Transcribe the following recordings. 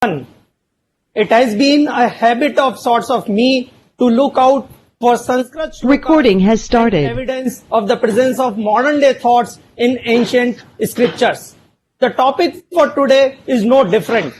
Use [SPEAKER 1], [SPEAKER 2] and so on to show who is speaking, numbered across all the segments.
[SPEAKER 1] It has been a habit of sorts of me to look out for Sanskrit
[SPEAKER 2] Recording has started.
[SPEAKER 1] evidence of the presence of modern day thoughts in ancient scriptures. The topic for today is no different.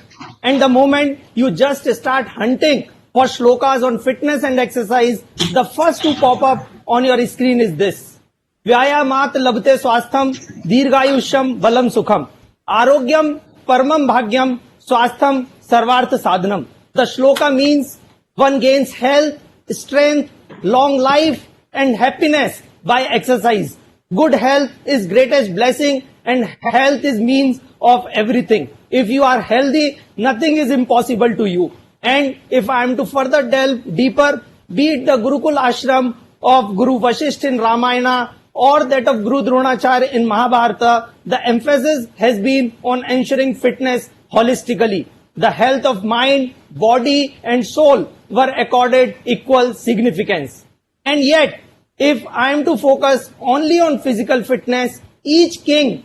[SPEAKER 1] And the moment you just start hunting for shlokas on fitness and exercise, the first to pop up on your screen is this. Vyayamat labte swastham dirghayusham balam sukham. Arogyam paramam bhagyam swastham sarvartha sadhanam. The shloka means one gains health, strength, long life and happiness by exercise. Good health is greatest blessing and health is means of everything. If you are healthy, nothing is impossible to you. And if I am to further delve deeper, be it the Gurukul Ashram of Guru Vasishtha in Ramayana or that of Guru Dronacharya in Mahabharata, the emphasis has been on ensuring fitness holistically. The health of mind, body and soul were accorded equal significance. And yet, if I am to focus only on physical fitness, each king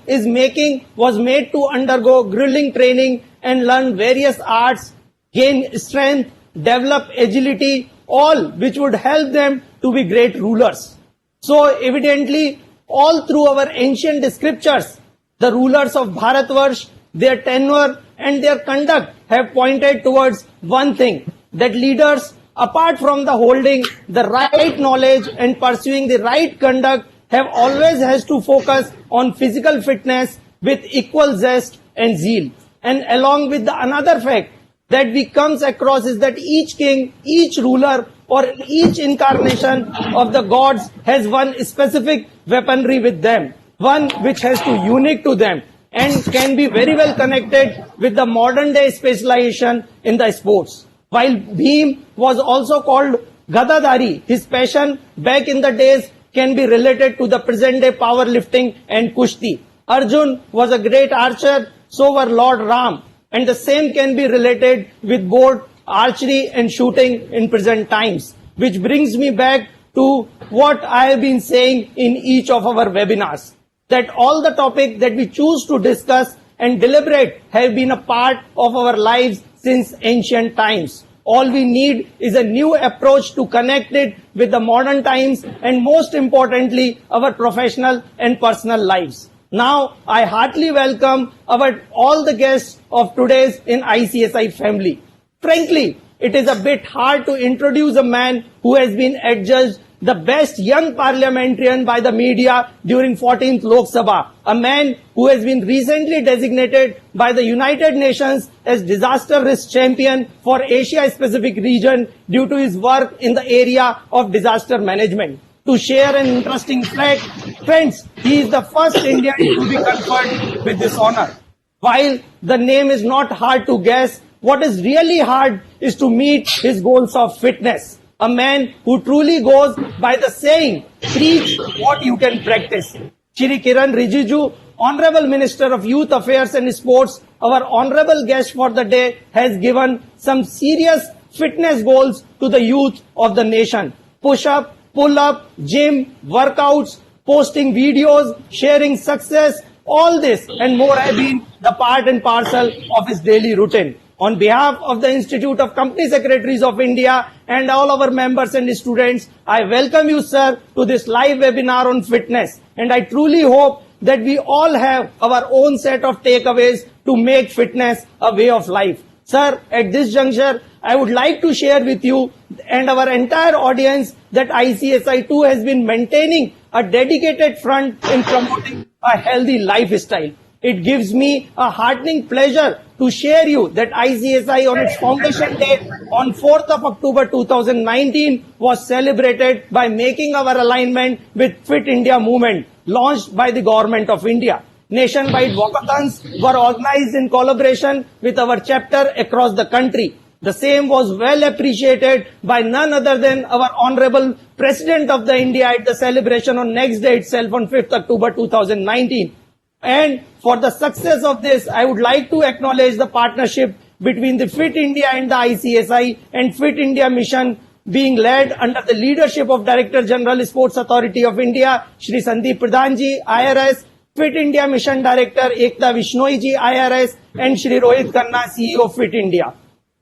[SPEAKER 1] was made to undergo grueling training and learn various arts, gain strength, develop agility, all which would help them to be great rulers. So evidently, all through our ancient scriptures, the rulers of Bharatvarsh, their tenure and their conduct have pointed towards one thing, that leaders, apart from the holding the right knowledge and pursuing the right conduct, have always has to focus on physical fitness with equal zest and zeal. And along with the another fact that we comes across is that each king, each ruler or each incarnation of the gods has one specific weaponry with them, one which has to unique to them and can be very well connected with the modern day specialization in the sports. While Bhim was also called Gadadhari, his passion back in the days can be related to the present day powerlifting and kushti. Arjun was a great archer, so were Lord Ram, and the same can be related with both archery and shooting in present times, which brings me back to what I have been saying in each of our webinars, that all the topics that we choose to discuss and deliberate have been a part of our lives since ancient times. All we need is a new approach to connect it with the modern times and most importantly, our professional and personal lives. Now, I heartily welcome all the guests of today's in ICSI family. Frankly, it is a bit hard to introduce a man who has been adjudged the best young parliamentarian by the media during 14th Lok Sabha, a man who has been recently designated by the United Nations as disaster risk champion for Asia-Pacific region due to his work in the area of disaster management. To share an interesting fact, friends, he is the first Indian to be conferred with this honor. While the name is not hard to guess, what is really hard is to meet his goals of fitness. A man who truly goes by the saying, preach what you can practice. Shri Kiran Rijiju, Honorable Minister of Youth Affairs and Sports, our honorable guest for the day, has given some serious fitness goals to the youth of the nation. Push-up, pull-up, gym, workouts, posting videos, sharing success, all this and more have been the part and parcel of his daily routine. On behalf of the Institute of Company Secretaries of India and all our members and students, I welcome you, sir, to this live webinar on fitness. And I truly hope that we all have our own set of takeaways to make fitness a way of life. Sir, at this juncture, I would like to share with you and our entire audience that ICSI too has been maintaining a dedicated front in promoting a healthy lifestyle. It gives me a heartening pleasure to share you that ICSI on its foundation day on 4th of October 2019 was celebrated by making our alignment with Fit India movement launched by the Government of India. Nationwide walkathons were organized in collaboration with our chapter across the country. The same was well appreciated by none other than our Honorable President of the India at the celebration on next day itself on 5th October 2019. And for the success of this, I would like to acknowledge the partnership between the Fit India and the ICSI and Fit India mission being led under the leadership of Director General Sports Authority of India, Shri Sandeep Pradhanji, IRS, Fit India Mission Director Ekta Vishnoi ji, IRS, and Shri Rohit Khanna, CEO Fit India.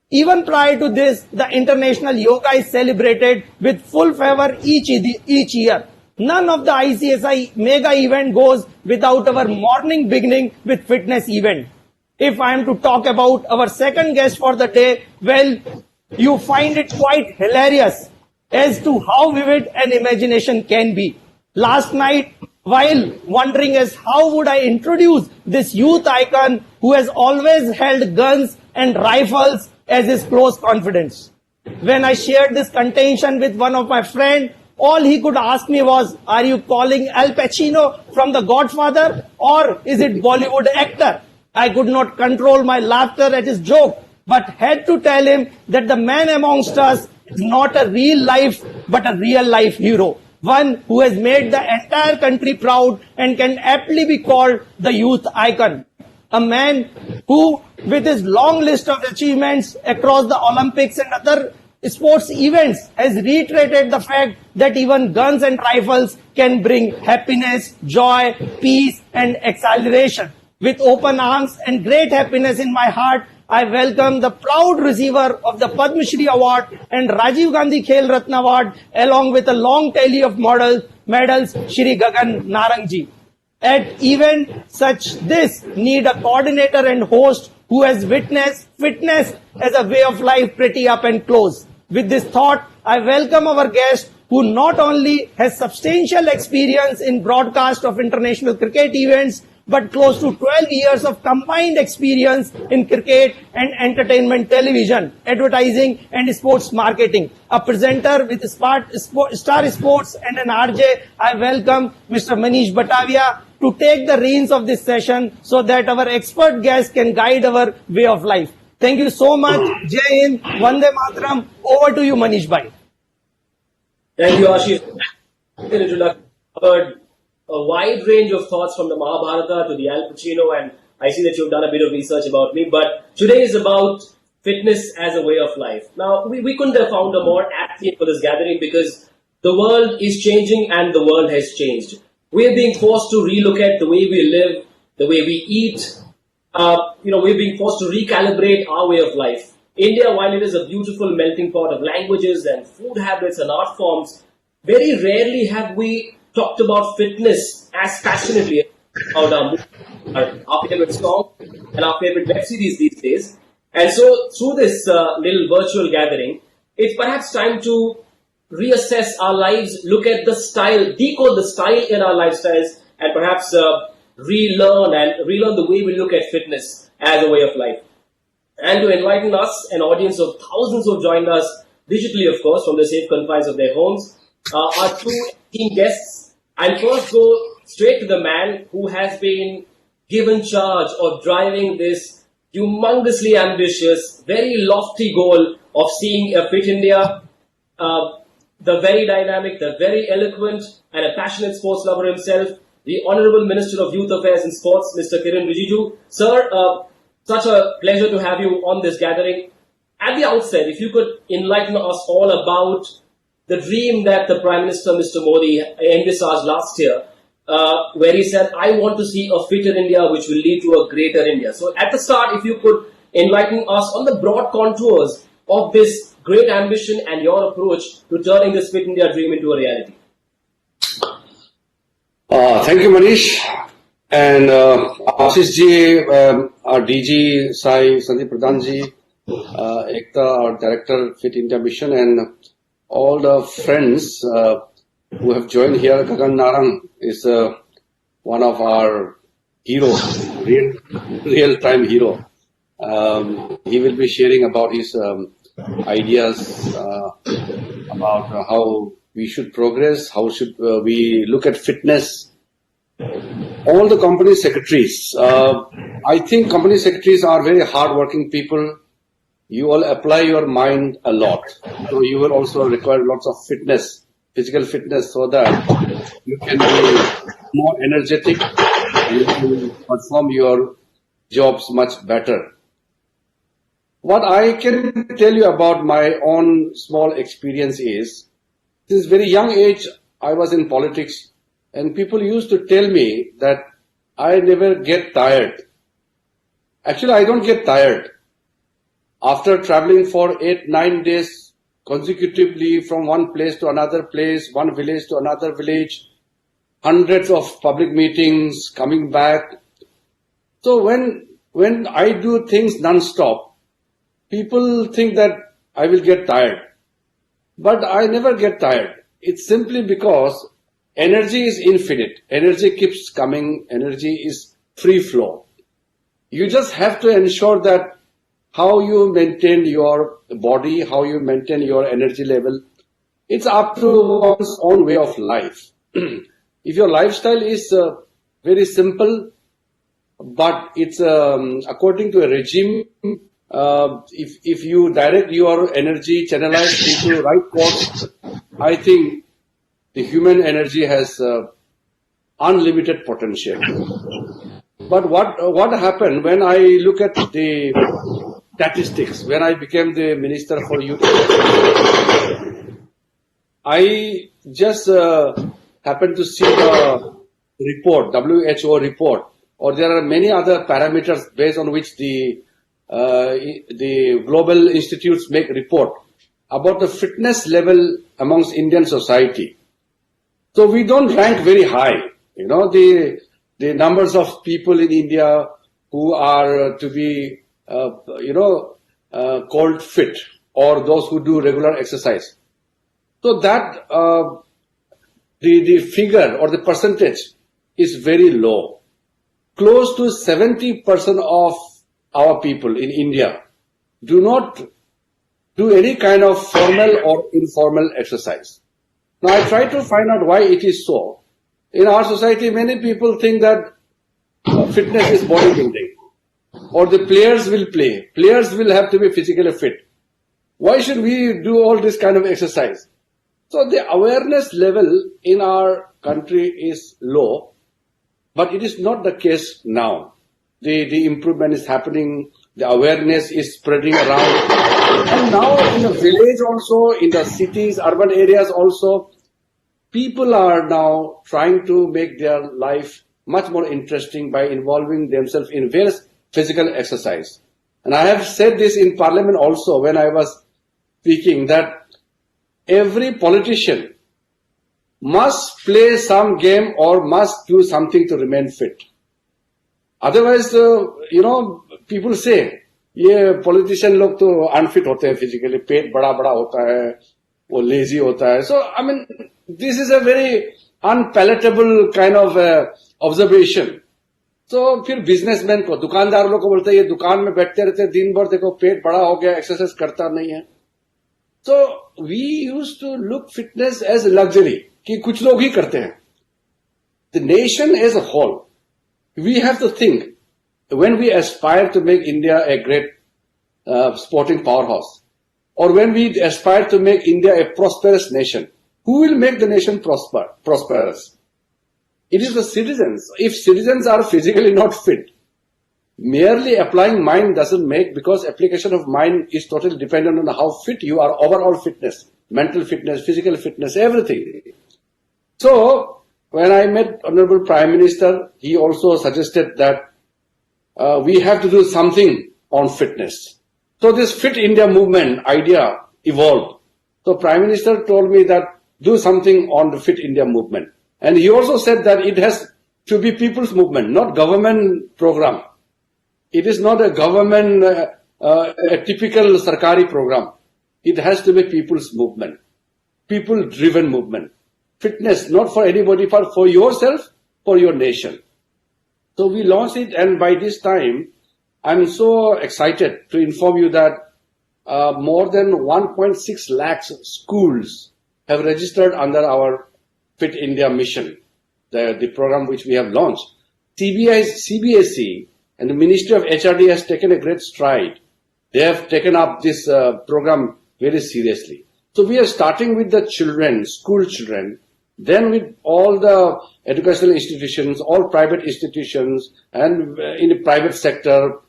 [SPEAKER 1] Even prior to this, the International Yoga is celebrated with full fervor each year. None of the ICSI mega event goes without our morning beginning with fitness event. If I am to talk about our second guest for the day, well, you find it quite hilarious as to how vivid an imagination can be. Last night, while wondering as how would I introduce this youth icon who has always held guns and rifles as his close confidence. When I shared this contention with one of my friends, all he could ask me was, are you calling Al Pacino from The Godfather or is it Bollywood actor? I could not control my laughter at his joke, but had to tell him that the man amongst us is not a real life, but a real life hero. One who has made the entire country proud and can aptly be called the youth icon. A man who, with his long list of achievements across the Olympics and other sports events, has reiterated the fact that even guns and rifles can bring happiness, joy, peace, and exhilaration. With open arms and great happiness in my heart, I welcome the proud receiver of the Padma Shri Award and Rajiv Gandhi Khel Ratna Award, along with a long tally of medals, Shri Gagan Narangji. At event such this need a coordinator and host who has witnessed fitness as a way of life pretty up and close. With this thought, I welcome our guest who not only has substantial experience in broadcast of international cricket events, but close to 12 years of combined experience in cricket and entertainment television, advertising and sports marketing. A presenter with Star Sports and an RJ, I welcome Mr. Manish Batavia to take the reins of this session so that our expert guest can guide our way of life. Thank you so much. Jai Hind, Vande Mataram. Over to you, Manish Bhai.
[SPEAKER 2] Thank you, Ashish. Heard a wide range of thoughts from the Mahabharata to the Al Pacino, and I see that you've done a bit of research about me, but today is about fitness as a way of life. Now, we couldn't have found a more apt theme for this gathering because the world is changing and the world has changed. We are being forced to relook at the way we live, the way we eat. We're being forced to recalibrate our way of life. India, while it is a beautiful melting pot of languages and food habits and art forms, very rarely have we talked about fitness as passionately about our favorite song and our favorite web series these days. And so, through this little virtual gathering, it's perhaps time to reassess our lives, look at the style, decode the style in our lifestyles, and perhaps relearn the way we look at fitness as a way of life. And to enlighten us, an audience of thousands who have joined us digitally, of course, from the safe confines of their homes, our two esteemed guests. I'll first go straight to the man who has been given charge of driving this humongously ambitious, very lofty goal of seeing a fit India, the very dynamic, the very eloquent, and a passionate sports lover himself, the Honorable Minister of Youth Affairs and Sports, Mr. Kiran Rijiju. Sir, such a pleasure to have you on this gathering. At the outset, if you could enlighten us all about the dream that the Prime Minister, Mr. Modi, envisaged last year, where he said, I want to see a fitter India which will lead to a greater India. So at the start, if you could enlighten us on the broad contours of this great ambition and your approach to turning this Fit India dream into a reality.
[SPEAKER 3] Thank you, Manish. And Ashish ji, our DG, Sai Sandeep Pradhan ji, Ekta, our Director, Fit India Mission, and all the friends who have joined here. Gagan Narang is one of our heroes, real-time hero. He will be sharing about his ideas about how we should progress, how should we look at fitness. All the company secretaries, I think company secretaries are very hard-working people. You all apply your mind a lot. So you will also require lots of fitness, physical fitness, so that you can be more energetic and you can perform your jobs much better. What I can tell you about my own small experience is, since very young age, I was in politics, and people used to tell me that I never get tired. Actually, I don't get tired. After traveling for 8-9 days consecutively from one place to another place, one village to another village, hundreds of public meetings, coming back. So when I do things non-stop, people think that I will get tired. But I never get tired. It's simply because energy is infinite. Energy keeps coming. Energy is free flow. You just have to ensure that how you maintain your body, how you maintain your energy level, it's up to one's own way of life. If your lifestyle is very simple, but it's according to a regime, if you direct your energy channelized into right course, I think the human energy has unlimited potential. But what happened when I look at the statistics, when I became the Minister for Youth, I just happened to see the report, WHO report, or there are many other parameters based on which the global institutes make report about the fitness level amongst Indian society. So we don't rank very high. You know, the numbers of people in India who are to be, called fit, or those who do regular exercise. So that the figure or the percentage is very low. Close to 70% of our people in India do not do any kind of formal or informal exercise. Now I try to find out why it is so. In our society, many people think that fitness is bodybuilding, or the players will play. Players will have to be physically fit. Why should we do all this kind of exercise? So the awareness level in our country is low, but it is not the case now. The improvement is happening, the awareness is spreading around. And now in the village also, in the cities, urban areas also, people are now trying to make their life much more interesting by involving themselves in various physical exercise. And I have said this in Parliament also when I was speaking, that every politician must play some game or must do something to remain fit. Otherwise, people say, ये politician लोग तो unfit होते हैं physically, पेट बड़ा बड़ा होता है, वो lazy होता है. So, I mean, this is a very unpalatable kind of observation. So, फिर businessman को, दुकानदार लोग को बोलते हैं, ये दुकान में बैठते रहते हैं, दिन भर देखो पेट बड़ा हो गया, exercise करता नहीं है. So, we used to look fitness as a luxury, कि कुछ लोग ही करते हैं. The nation as a whole, we have to think, when we aspire to make India a great sporting powerhouse, or when we aspire to make India a prosperous nation, who will make the nation prosperous? It is the citizens. If citizens are physically not fit, merely applying mind doesn't make, because application of mind is totally dependent on how fit you are, overall fitness, mental fitness, physical fitness, everything. So, when I met Honorable Prime Minister, he also suggested that we have to do something on fitness. So this Fit India movement idea evolved. So Prime Minister told me that do something on the Fit India movement. And he also said that it has to be people's movement, not government program. It is not a government, a typical Sarkari program. It has to be people's movement, people-driven movement. Fitness, not for anybody, but for yourself, for your nation. So we launched it, and by this time, I'm so excited to inform you that more than 1.6 lakhs schools have registered under our Fit India mission, the program which we have launched. CBSE and the Ministry of HRD has taken a great stride. They have taken up this program very seriously. So we are starting with the children, school children, then with all the educational institutions, all private institutions, and in the private sector,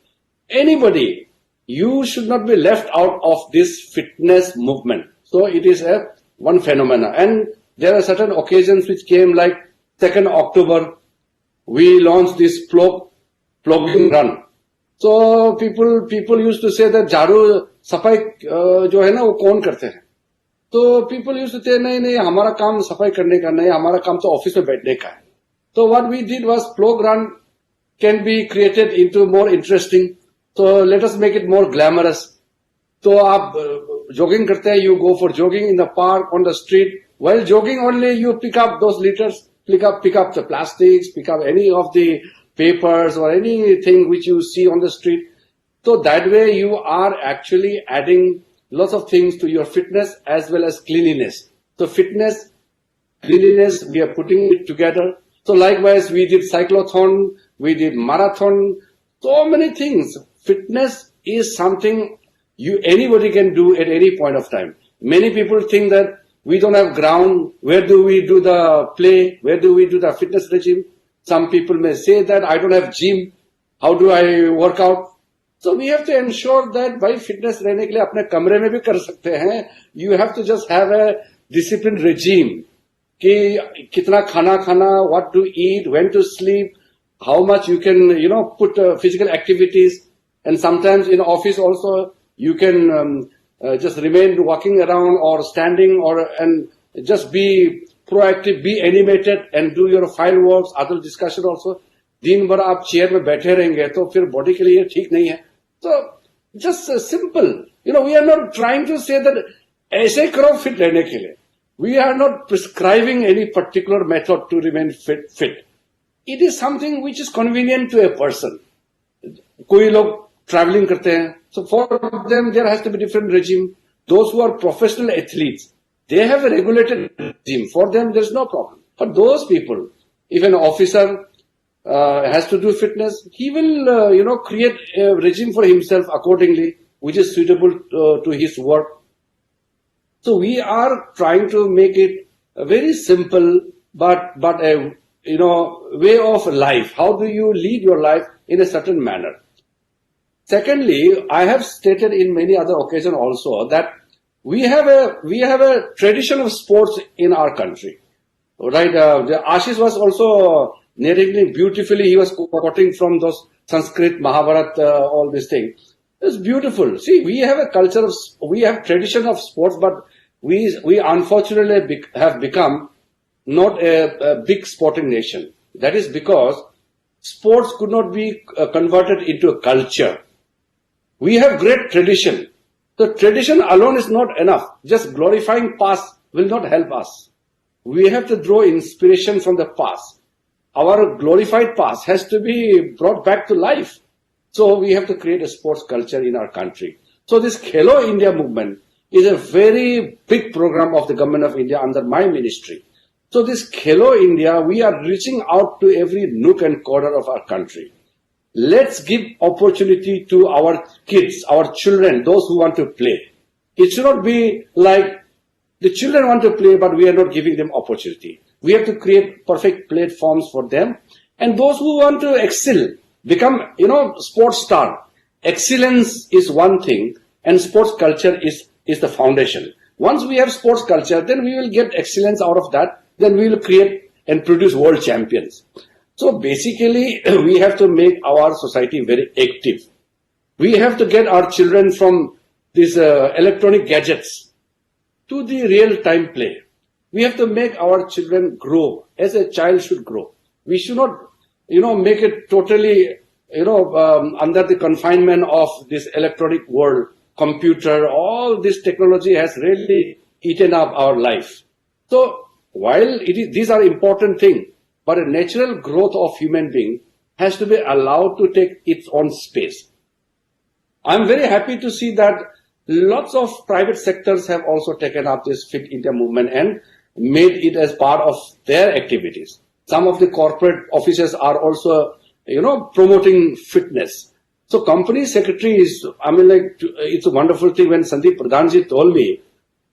[SPEAKER 3] anybody, you should not be left out of this fitness movement. So it is one phenomena. And there are certain occasions which came like 2nd October. we launched this plogging run. So people used to say that झाड़ू सफाई जो है ना वो कौन करते हैं? तो people used to say नहीं हमारा काम सफाई करने का नहीं, हमारा काम तो ऑफिस में बैठने का है. So what we did was plog run can be created into more interesting. So let us make it more glamorous. तो आप jogging करते हैं, you go for jogging in the park, on the street. While jogging only, you pick up those litters, pick up the plastics, pick up any of the papers or anything which you see on the street. So that way you are actually adding lots of things to your fitness as well as cleanliness. So fitness, cleanliness, we are putting it together. So likewise, we did cyclothon, we did marathon, so many things. Fitness is something anybody can do at any point of time. Many people think that we don't have ground. Where do we do the play? Where do we do the fitness regime? Some people may say that I don't have gym. How do I work out? So we have to ensure that by fitness रहने के लिए अपने कमरे में भी कर सकते हैं. You have to just have a disciplined regime. कि कितना खाना खाना, what to eat, when to sleep, how much you can, put physical activities. And sometimes in office also, you can just remain walking around or standing and just be proactive, be animated and do your file works, other discussion also. दिन भर आप chair में बैठे रहेंगे तो फिर body के लिए ठीक नहीं है. So just simple. We are not trying to say that ऐसे करो fit रहने के लिए. We are not prescribing any particular method to remain fit. It is something which is convenient to a person. कोई लोग traveling करते हैं. So for them, there has to be different regime. Those who are professional athletes, they have a regulated regime. For them, there's no problem. For those people, if an officer has to do fitness, he will, create a regime for himself accordingly, which is suitable to his work. So we are trying to make it a very simple, but a, way of life. How do you lead your life in a certain manner? Secondly, I have stated in many other occasions also that we have a tradition of sports in our country, right? Ashish was also narrating beautifully. He was quoting from those Sanskrit, Mahabharata, all these things. It's beautiful. See, we have a culture we have tradition of sports, but we unfortunately have become not a big sporting nation. That is because sports could not be converted into a culture. We have great tradition. The tradition alone is not enough. Just glorifying past will not help us. We have to draw inspiration from the past. Our glorified past has to be brought back to life. So we have to create a sports culture in our country. So this Khelo India movement is a very big program of the government of India under my ministry. So this Khelo India, we are reaching out to every nook and corner of our country. Let's give opportunity to our kids, our children, those who want to play. It should not be like the children want to play, but we are not giving them opportunity. We have to create perfect platforms for them. And those who want to excel, become, sports star. Excellence is one thing and sports culture is the foundation. Once we have sports culture, then we will get excellence out of that. Then we will create and produce world champions. So basically, we have to make our society very active. We have to get our children from these electronic gadgets to the real-time play. We have to make our children grow as a child should grow. We should not, make it totally, under the confinement of this electronic world, computer, all this technology has really eaten up our life. So while these are important things, but a natural growth of human being has to be allowed to take its own space. I'm very happy to see that lots of private sectors have also taken up this Fit India movement and made it as part of their activities. Some of the corporate offices are also, promoting fitness. So company secretaries, it's a wonderful thing when Sandeep Pradhanji told me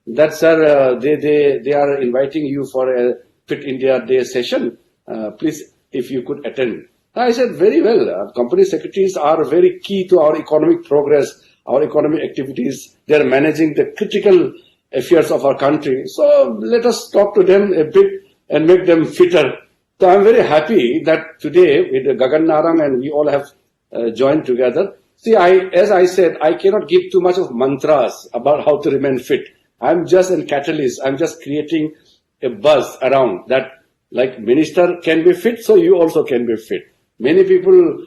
[SPEAKER 3] that, sir, they are inviting you for a Fit India Day session. Please, if you could attend. I said, very well. Company secretaries are very key to our economic progress, our economic activities. They are managing the critical affairs of our country. So let us talk to them a bit and make them fitter. So I'm very happy that today with Gagan Narang and we all have joined together. See, as I said, I cannot give too much of mantras about how to remain fit. I'm just a catalyst. I'm just creating a buzz around that, like minister can be fit, so you also can be fit. Many people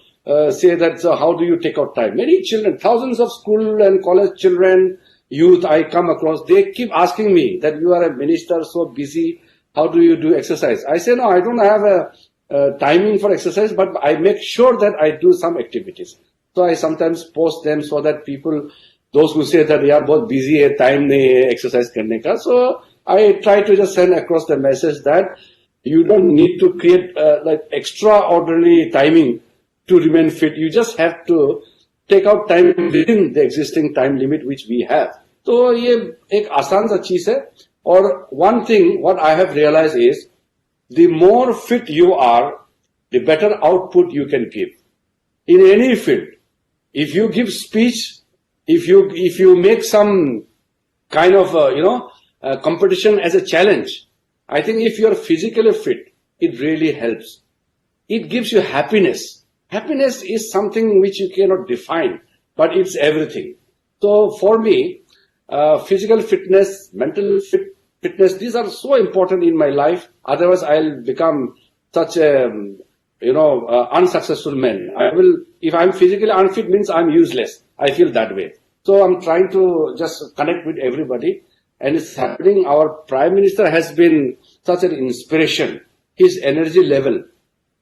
[SPEAKER 3] say that, so how do you take out time? Many children, thousands of school and college children, youth I come across, they keep asking me that you are a minister, so busy, how do you do exercise? I say, no, I don't have a timing for exercise, but I make sure that I do some activities. So I sometimes post them so that people, those who say that they are both busy, time nahi hai exercise karne ka. So I try to just send across the message that you don't need to create like extraordinary timing to remain fit. You just have to take out time within the existing time limit which we have. So ये एक आसान सा चीज है. Or one thing what I have realized is the more fit you are, the better output you can give in any field. If you give speech, if you make some kind of competition as a challenge, I think if you are physically fit, it really helps. It gives you happiness. Happiness is something which you cannot define, but it's everything. So for me, physical fitness, mental fitness, these are so important in my life. Otherwise, I'll become such a unsuccessful man. If I'm physically unfit, means I'm useless. I feel that way. So I'm trying to just connect with everybody, and it's happening. Our Prime Minister has been such an inspiration. His energy level.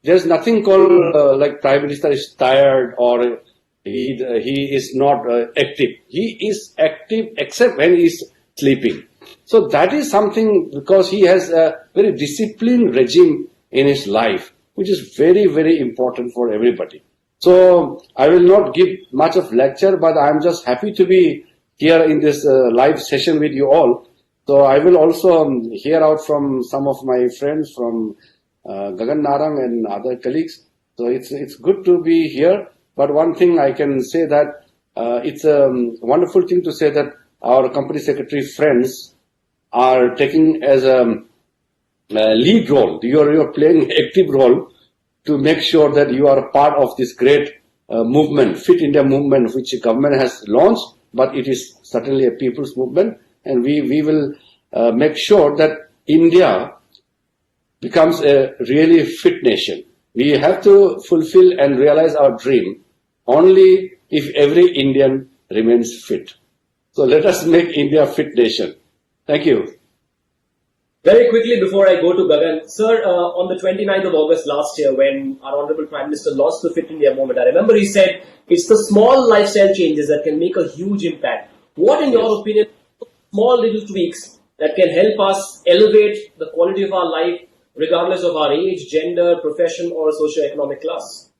[SPEAKER 3] There's nothing called like Prime Minister is tired or he is not active. He is active except when he is sleeping. So that is something because he has a very disciplined regime in his life, which is very, very important for everybody. So I will not give much of lecture, but I'm just happy to be here in this live session with you all. So I will also hear out from some of my friends from Gagan Narang and other colleagues. So it's good to be here. But one thing I can say that it's a wonderful thing to say that our company secretary friends are taking as a lead role. You're playing active role to make sure that you are a part of this great movement, Fit India movement, which the government has launched, but it is certainly a people's movement. And we will make sure that India becomes a really fit nation. We have to fulfill and realize our dream only if every Indian remains fit. So let us make India a fit nation. Thank you.
[SPEAKER 2] Very quickly before I go to Gagan, sir, on the 29th of August last year when our Honorable Prime Minister launched the Fit India movement, I remember he said it's the small lifestyle changes that can make a huge impact. What in your opinion, small little tweaks that can help us elevate the quality of our life regardless of our age, gender, profession or socio-economic class?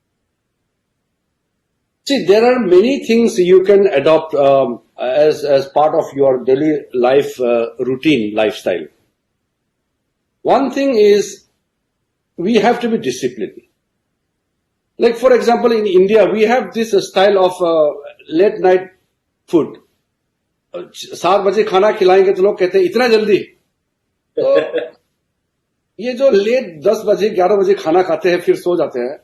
[SPEAKER 3] See, there are many things you can adopt as part of your daily life routine, lifestyle. One thing is we have to be disciplined. Like for example, in India, we have this style of late night food. 7 बजे खाना खिलाएंगे तो लोग कहते हैं इतना जल्दी. तो ये जो लेट 10 बजे 11 बजे खाना खाते हैं फिर सो जाते हैं,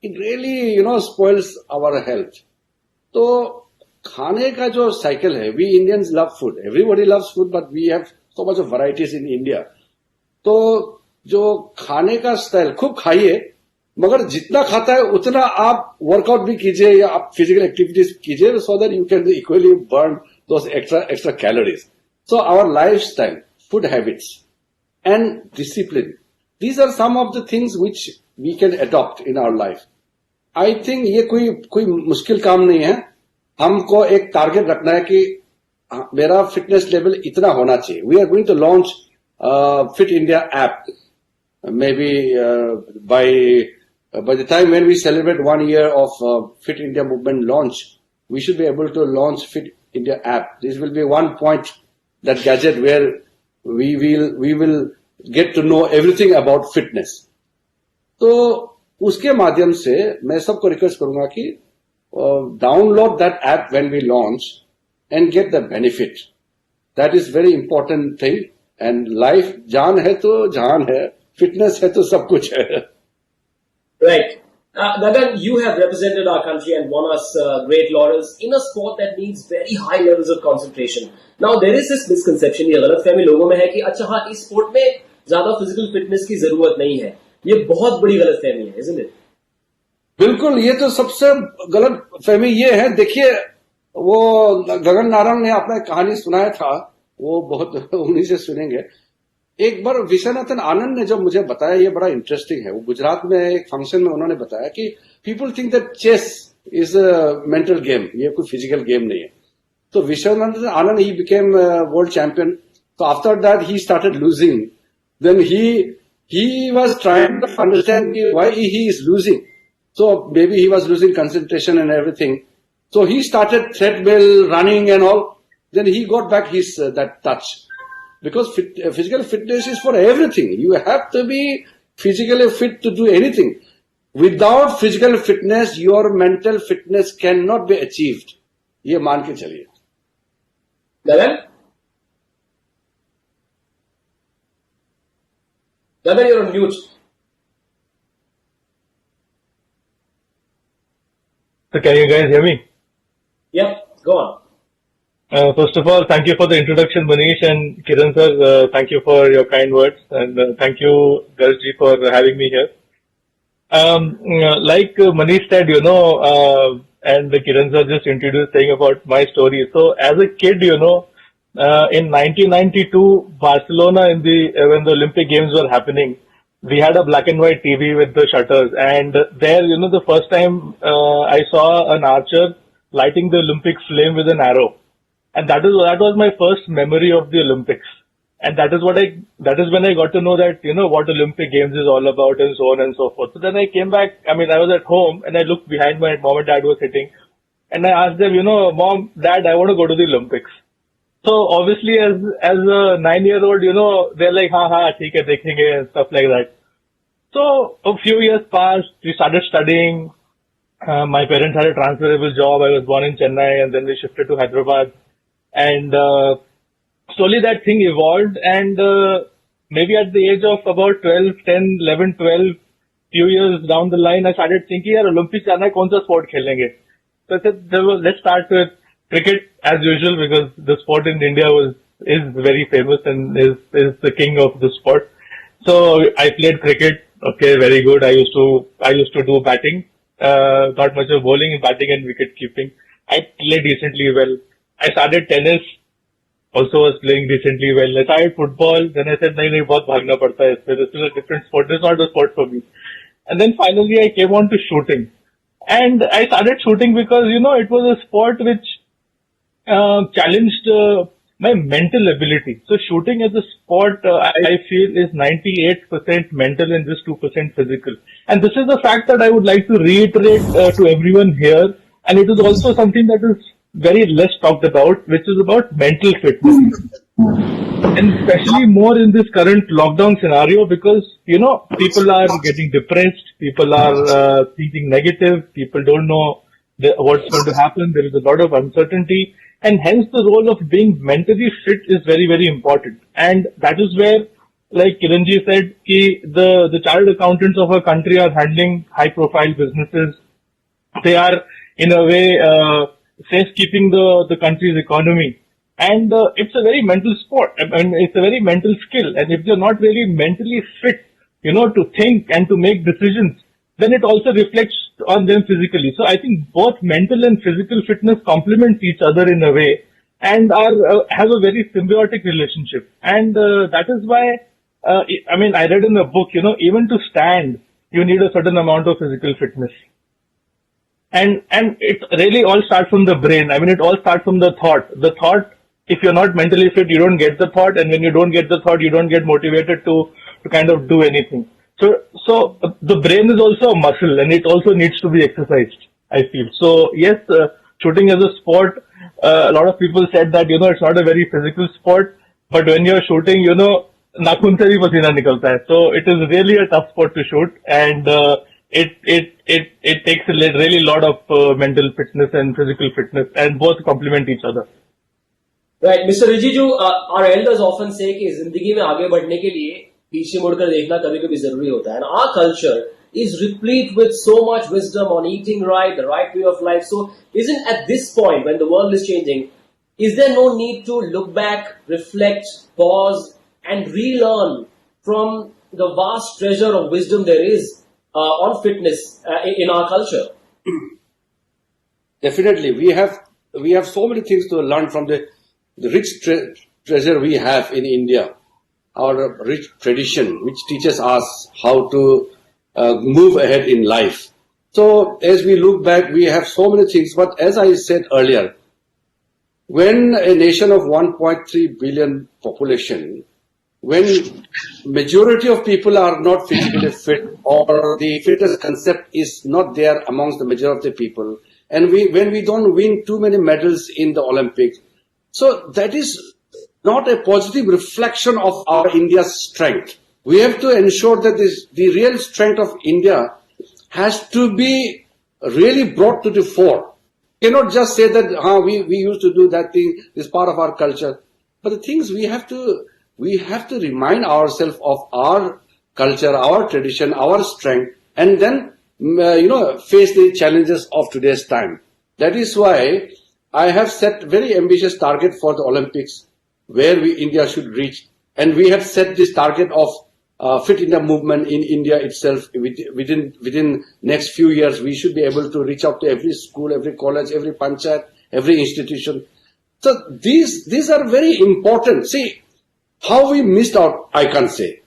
[SPEAKER 3] it really spoils our health. तो खाने का जो साइकिल है, we Indians love food. Everybody loves food, but we have so much of varieties in India. तो जो खाने का स्टाइल खूब खाइए, मगर जितना खाता है उतना आप वर्कआउट भी कीजिए या आप फिजिकल एक्टिविटीज कीजिए, so that you can equally burn those extra calories. So our lifestyle, food habits and discipline, these are some of the things which we can adopt in our life. I think ये कोई मुश्किल काम नहीं है. हमको एक target रखना है कि मेरा फिटनेस लेवल इतना होना चाहिए. We are going to launch Fit India app. Maybe by the time when we celebrate 1 year of Fit India movement launch, we should be able to launch Fit India app. This will be one point, that gadget where we will get to know everything about fitness. तो उसके माध्यम से मैं सबको request करूंगा कि download that app when we launch and get the benefit. That is very important thing. And life, जान है तो जान है. फिटनेस है तो सब कुछ है.
[SPEAKER 2] Right. Gagan, you have represented our country and won us great laurels in a sport that needs very high levels of concentration. Now, there is this misconception, ये गलतफहमी लोगों में है कि अच्छा हाँ इस स्पोर्ट में ज्यादा फिजिकल फिटनेस की जरूरत नहीं है. ये बहुत बड़ी गलतफहमी है, isn't it?
[SPEAKER 3] बिल्कुल, ये तो सबसे गलत फहमी ये है. देखिए, वो गगन नारंग ने अपना एक कहानी सुनाया था, वो बहुत उन्हीं से सुनेंगे. एक बार विश्वनाथन आनंद ने जब मुझे बताया, ये बड़ा इंटरेस्टिंग है. वो गुजरात में एक फंक्शन में उन्होंने बताया कि people think that chess is a mental game, ये कोई फिजिकल गेम नहीं है. तो Viswanathan Anand he became world champion. तो after that he started losing. Then he was trying to understand why he is losing. So maybe he was losing concentration and everything. So he started treadmill, running and all. Then he got back his that touch. Because physical fitness is for everything. You have to be physically fit to do anything. Without physical fitness, your mental fitness cannot be achieved. ये मान के चलिए.
[SPEAKER 2] Gagan, you're on mute.
[SPEAKER 4] So can you guys hear me?
[SPEAKER 2] Yep, go on.
[SPEAKER 4] First of all, thank you for the introduction, Manish and Kiran sir. Thank you for your kind words, and thank you, Garji, for having me here. Like Manish said, and Kiran sir just introduced saying about my story. So as a kid, in 1992, Barcelona, when the Olympic Games were happening, we had a black and white TV with the shutters, and there, the first time I saw an archer lighting the Olympic flame with an arrow, and that was my first memory of the Olympics, and that is when I got to know that what Olympic Games is all about, and so on and so forth. So then I came back. I was at home, and I looked behind. My mom and dad were sitting, and I asked them, Mom, Dad, I want to go to the Olympics. So obviously, as a 9-year-old, they're like, ha, theek hai, dekhenge, and stuff like that. So a few years passed. We started studying. My parents had a transferable job. I was born in Chennai, and then we shifted to Hyderabad. And slowly that thing evolved. And maybe at the age of about 12, 10, 11, 12, few years down the line, I started thinking, yaar, Olympics jaana hai, kaun sa sport khelenge? So I said, let's start with cricket as usual, because the sport in India is very famous and is the king of the sport. So I played cricket. Okay, very good. I used to do batting, not much of bowling, batting and wicket keeping. I played decently well. I started tennis. Also was playing decently well. I started football. Then I said, nahi, bahut bhagna padta hai isme. This is a different sport. This is not a sport for me. And then finally I came on to shooting. And I started shooting because, it was a sport which challenged my mental ability. So shooting as a sport, I feel, is 98% mental and just 2% physical. And this is the fact that I would like to reiterate to everyone here. And it is also something that is very less talked about, which is about mental fitness. And especially more in this current lockdown scenario, because, people are getting depressed, people are thinking negative, people don't know what's going to happen. There is a lot of uncertainty. And hence the role of being mentally fit is very, very important. And that is where, like Kiranji said, the chartered accountants of our country are handling high profile businesses. They are, in a way, safekeeping the country's economy. And it's a very mental sport. It's a very mental skill. And if you're not really mentally fit, to think and to make decisions, then it also reflects on them physically. So I think both mental and physical fitness complement each other in a way and have a very symbiotic relationship. And that is why, I read in the book, even to stand, you need a certain amount of physical fitness. And it really all starts from the brain. It all starts from the thought. The thought, if you're not mentally fit, you don't get the thought. And when you don't get the thought, you don't get motivated to kind of do anything. So the brain is also a muscle and it also needs to be exercised, I feel. So yes, shooting as a sport, a lot of people said that, it's not a very physical sport, but when you're shooting, nakhun se bhi pasina nikalta hai. So it is really a tough sport to shoot, and it takes a really lot of mental fitness and physical fitness, and both complement each other.
[SPEAKER 2] Right, Mr. Rijiju, our elders often say कि जिंदगी में आगे बढ़ने के लिए पीछे मुड़कर देखना कभी कभी जरूरी होता है. And our culture is replete with so much wisdom on eating right, the right way of life. So isn't at this point when the world is changing, is there no need to look back, reflect, pause and relearn from the vast treasure of wisdom there is on fitness in our culture?
[SPEAKER 3] Definitely, we have so many things to learn from the rich treasure we have in India, our rich tradition, which teaches us how to move ahead in life. So, as we look back, we have so many things. But as I said earlier, when a nation of 1.3 billion population, when majority of people are not physically fit or the fitness concept is not there amongst the majority of the people, and when we don't win too many medals in the Olympics, so that is not a positive reflection of our India's strength. We have to ensure that the real strength of India has to be really brought to the fore. You cannot just say that we used to do that thing, this part of our culture. But the things we have to remind ourselves of our culture, our tradition, our strength, and then face the challenges of today's time. That is why I have set very ambitious target for the Olympics, where India should reach, and we have set this target of Fit India movement in India itself. Within next few years, we should be able to reach out to every school, every college, every panchayat, every institution. So these are very important. See, how we missed out, I can't say.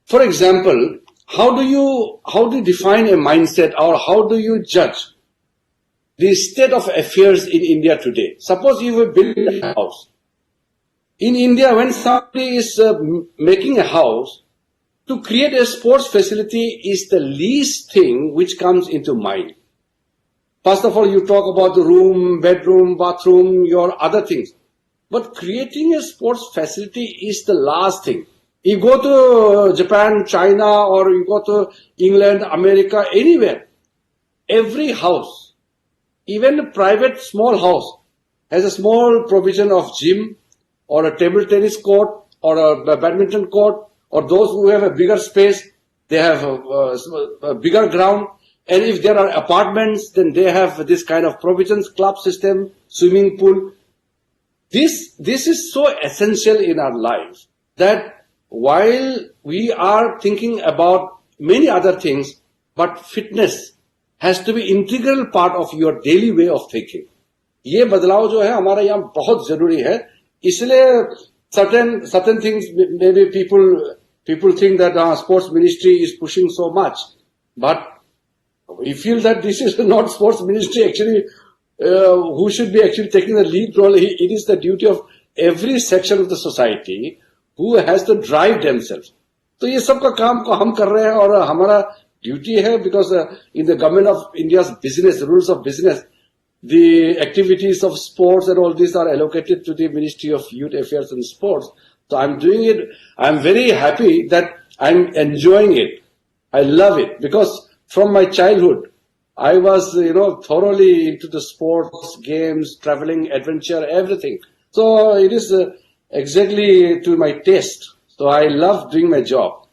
[SPEAKER 3] For example, how do you define a mindset, or how do you judge the state of affairs in India today? Suppose you will build a house. In India, when somebody is making a house, to create a sports facility is the least thing which comes into mind. First of all, you talk about the room, bedroom, bathroom, your other things. But creating a sports facility is the last thing. You go to Japan, China, or you go to England, America, anywhere. Every house, even a private small house, has a small provision of gym, or a table tennis court, or a badminton court, or those who have a bigger space, they have a bigger ground. And if there are apartments, then they have this kind of provisions, club system, swimming pool. This is so essential in our lives that while we are thinking about many other things, but fitness has to be integral part of your daily way of thinking. ये बदलाव जो है हमारा यहाँ बहुत जरूरी है. इसलिए certain things maybe people think that sports ministry is pushing so much, but we feel that this is not sports ministry actually who should be actually taking the lead role. It is the duty of every section of the society who has to drive themselves. तो ये सब का काम को हम कर रहे हैं और हमारा ड्यूटी है, because in the government of India's business, rules of business, the activities of sports and all these are allocated to the Ministry of Youth Affairs and Sports. So I'm doing it. I'm very happy that I'm enjoying it. I love it because from my childhood, I was, thoroughly into the sports, games, traveling, adventure, everything. So it is exactly to my taste. So I love doing my job.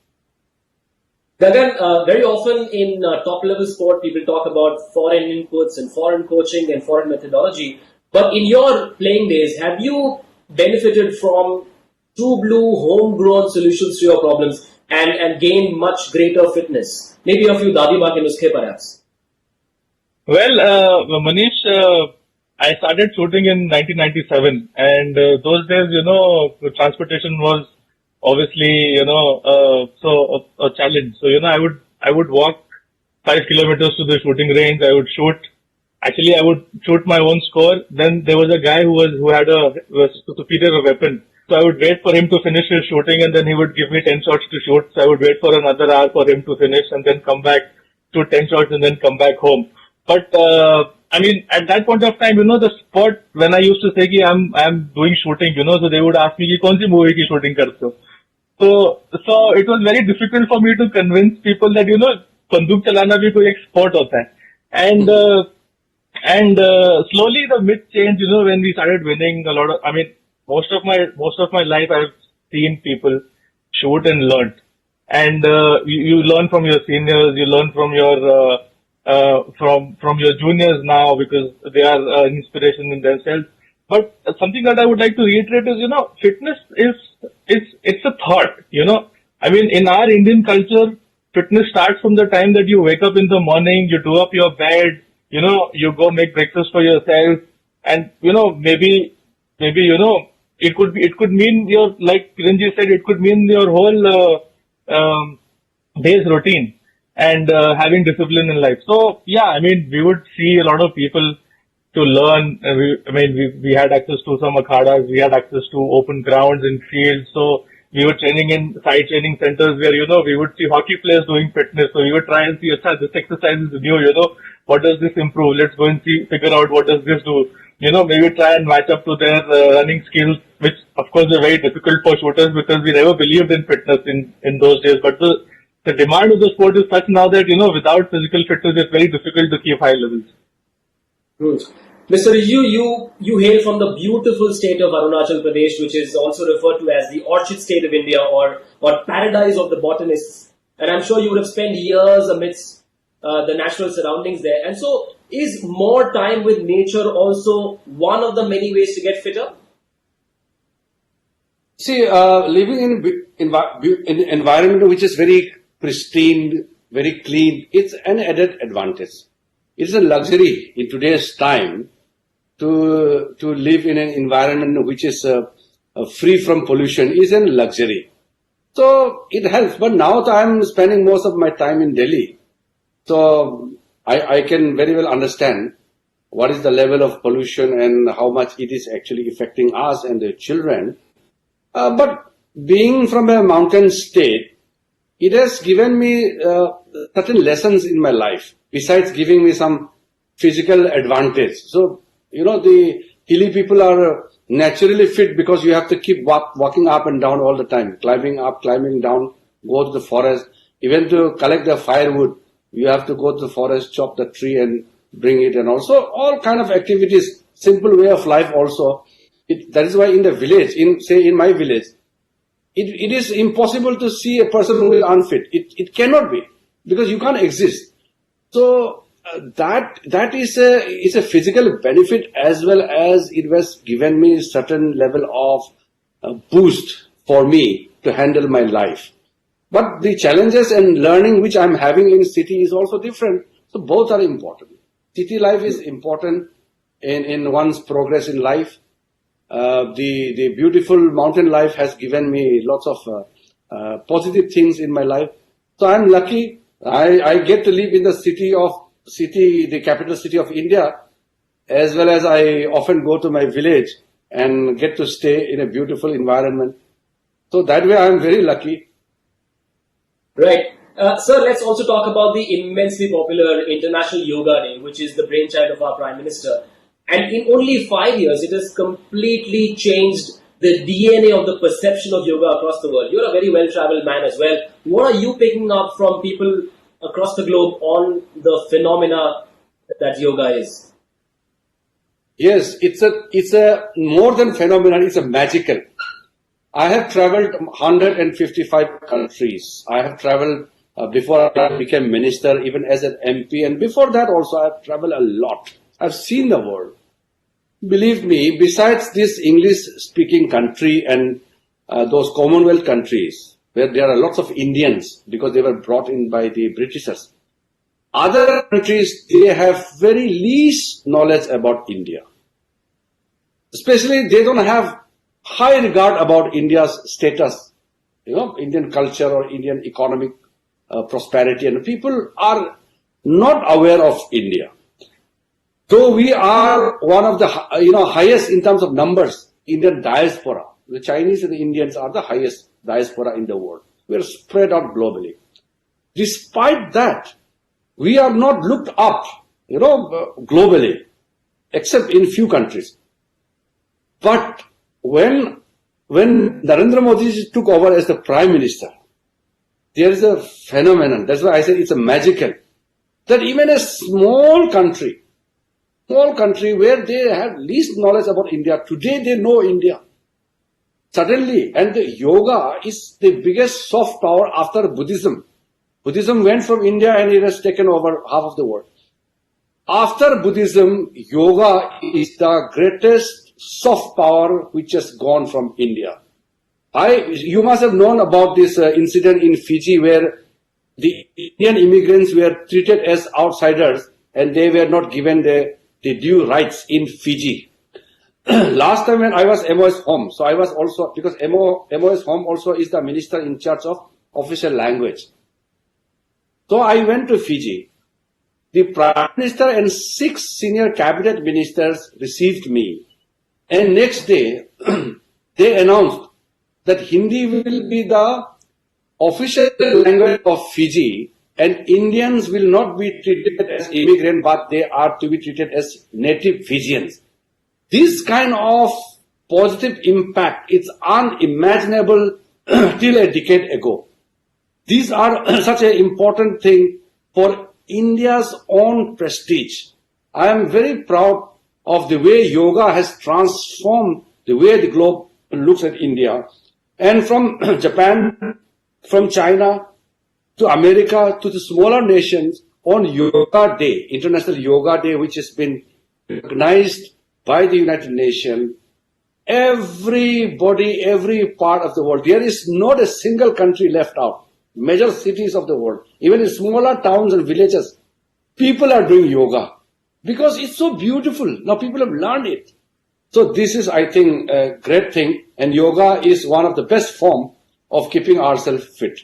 [SPEAKER 2] Gagan, very often in top level sport, people talk about foreign inputs and foreign coaching and foreign methodology. But in your playing days, have you benefited from true blue, homegrown solutions to your problems and gained much greater fitness? Maybe a few Dadi Ma ke nuskhe perhaps.
[SPEAKER 4] Well, Manish, I started shooting in 1997, and those days, transportation was obviously, so a challenge. So, I would walk 5 kilometers to the shooting range. I would shoot. Actually, I would shoot my own score. Then there was a guy who had a superior weapon. So I would wait for him to finish his shooting, and then he would give me 10 shots to shoot. So I would wait for another hour for him to finish, and then come back, shoot 10 shots, and then come back home. But at that point of time, the sport, when I used to say कि I'm doing shooting, so they would ask me कि कौन सी movie की shooting करते हो? So it was very difficult for me to convince people that बंदूक चलाना भी कोई एक sport होता है. And slowly the myth changed. When we started winning a lot of, most of my life I've seen people shoot and learn. and you learn from your seniors, you learn from your juniors now because they are an inspiration in themselves. But something that I would like to reiterate is, fitness it's a thought. I mean, in our Indian culture, fitness starts from the time that you wake up in the morning, you do up your bed, you go make breakfast for yourself, and maybe it could mean your, like Kiranji said, it could mean your whole day's routine and having discipline in life. So yeah, I mean, we would see a lot of people to learn. We had access to some akhadas, we had access to open grounds in fields. So we were training in side training centers where, we would see hockey players doing fitness. So we would try and see, this exercise is new, what does this improve? Let's go and figure out what does this do. Maybe try and match up to their running skills, which of course are very difficult for shooters because we never believed in fitness in those days. But the demand of the sport is such now that, without physical fitness, it's very difficult to keep high levels.
[SPEAKER 2] Mr. Riju, you hail from the beautiful state of Arunachal Pradesh, which is also referred to as the orchid state of India or paradise of the botanists. And I'm sure you would have spent years amidst the natural surroundings there. And so, is more time with nature also one of the many ways to get fitter?
[SPEAKER 3] See, living in an environment which is very pristine, very clean, it's an added advantage. It's a luxury in today's time to live in an environment which is free from pollution is a luxury. So it helps. But now that I'm spending most of my time in Delhi, so I can very well understand what is the level of pollution and how much it is actually affecting us and the children. But being from a mountain state, it has given me certain lessons in my life, besides giving me some physical advantage. So, the hilly people are naturally fit because you have to keep walking up and down all the time, climbing up, climbing down, go to the forest. Even to collect the firewood, you have to go to the forest, chop the tree and bring it, and also all kind of activities, simple way of life also. That is why in the village, in my village, it is impossible to see a person who is unfit. It cannot be, because you can't exist. So that is a physical benefit, as well as it has given me a certain level of boost for me to handle my life. But the challenges and learning which I'm having in city is also different. So both are important. City life is important in one's progress in life. The beautiful mountain life has given me lots of positive things in my life. So I'm lucky. I get to live in the capital city of India, as well as I often go to my village and get to stay in a beautiful environment. So that way I'm very lucky.
[SPEAKER 2] Right. Sir, let's also talk about the immensely popular International Yoga Day, which is the brainchild of our Prime Minister. And in only 5 years, it has completely changed the DNA of the perception of yoga across the world. You're a very well-traveled man as well. What are you picking up from people across the globe on the phenomena that yoga is?
[SPEAKER 3] Yes, it's a more than phenomenon, it's a magical. I have traveled 155 countries. I have traveled before I became minister, even as an MP, and before that also I have traveled a lot. I've seen the world. Believe me, besides this English-speaking country and those Commonwealth countries, where there are lots of Indians because they were brought in by the Britishers, other countries, they have very least knowledge about India. Especially, they don't have high regard about India's status, Indian culture or Indian economic prosperity, and people are not aware of India. Though we are one of the highest in terms of numbers, Indian diaspora. The Chinese and the Indians are the highest diaspora in the world. We are spread out globally. Despite that, we are not looked up, globally, except in few countries. But when Narendra Modi took over as the Prime Minister, there is a phenomenon. That's why I said it's a magical. That even a small country where they have least knowledge about India, today they know India. suddenly, and the yoga is the biggest soft power after Buddhism. Buddhism went from India and it has taken over half of the world. After Buddhism, yoga is the greatest soft power which has gone from India. You must have known about this incident in Fiji where the Indian immigrants were treated as outsiders and they were not given the due rights in Fiji. Last time when I was MOS home, so I was also, because MOS home also is the minister in charge of official language. So I went to Fiji. The Prime Minister and 6 senior cabinet ministers received me. And next day, they announced that Hindi will be the official language of Fiji and Indians will not be treated as immigrants, but they are to be treated as native Fijians. This kind of positive impact is unimaginable till a decade ago. These are such an important thing for India's own prestige. I am very proud of the way yoga has transformed the way the globe looks at India. And from Japan, from China, to America, to the smaller nations, on Yoga Day, International Yoga Day, which has been recognized by the United Nations, everybody, every part of the world, there is not a single country left out. Major cities of the world, even in smaller towns and villages, people are doing yoga because it's so beautiful. Now people have learned it. So this is, I think, a great thing, and yoga is one of the best form of keeping ourselves fit.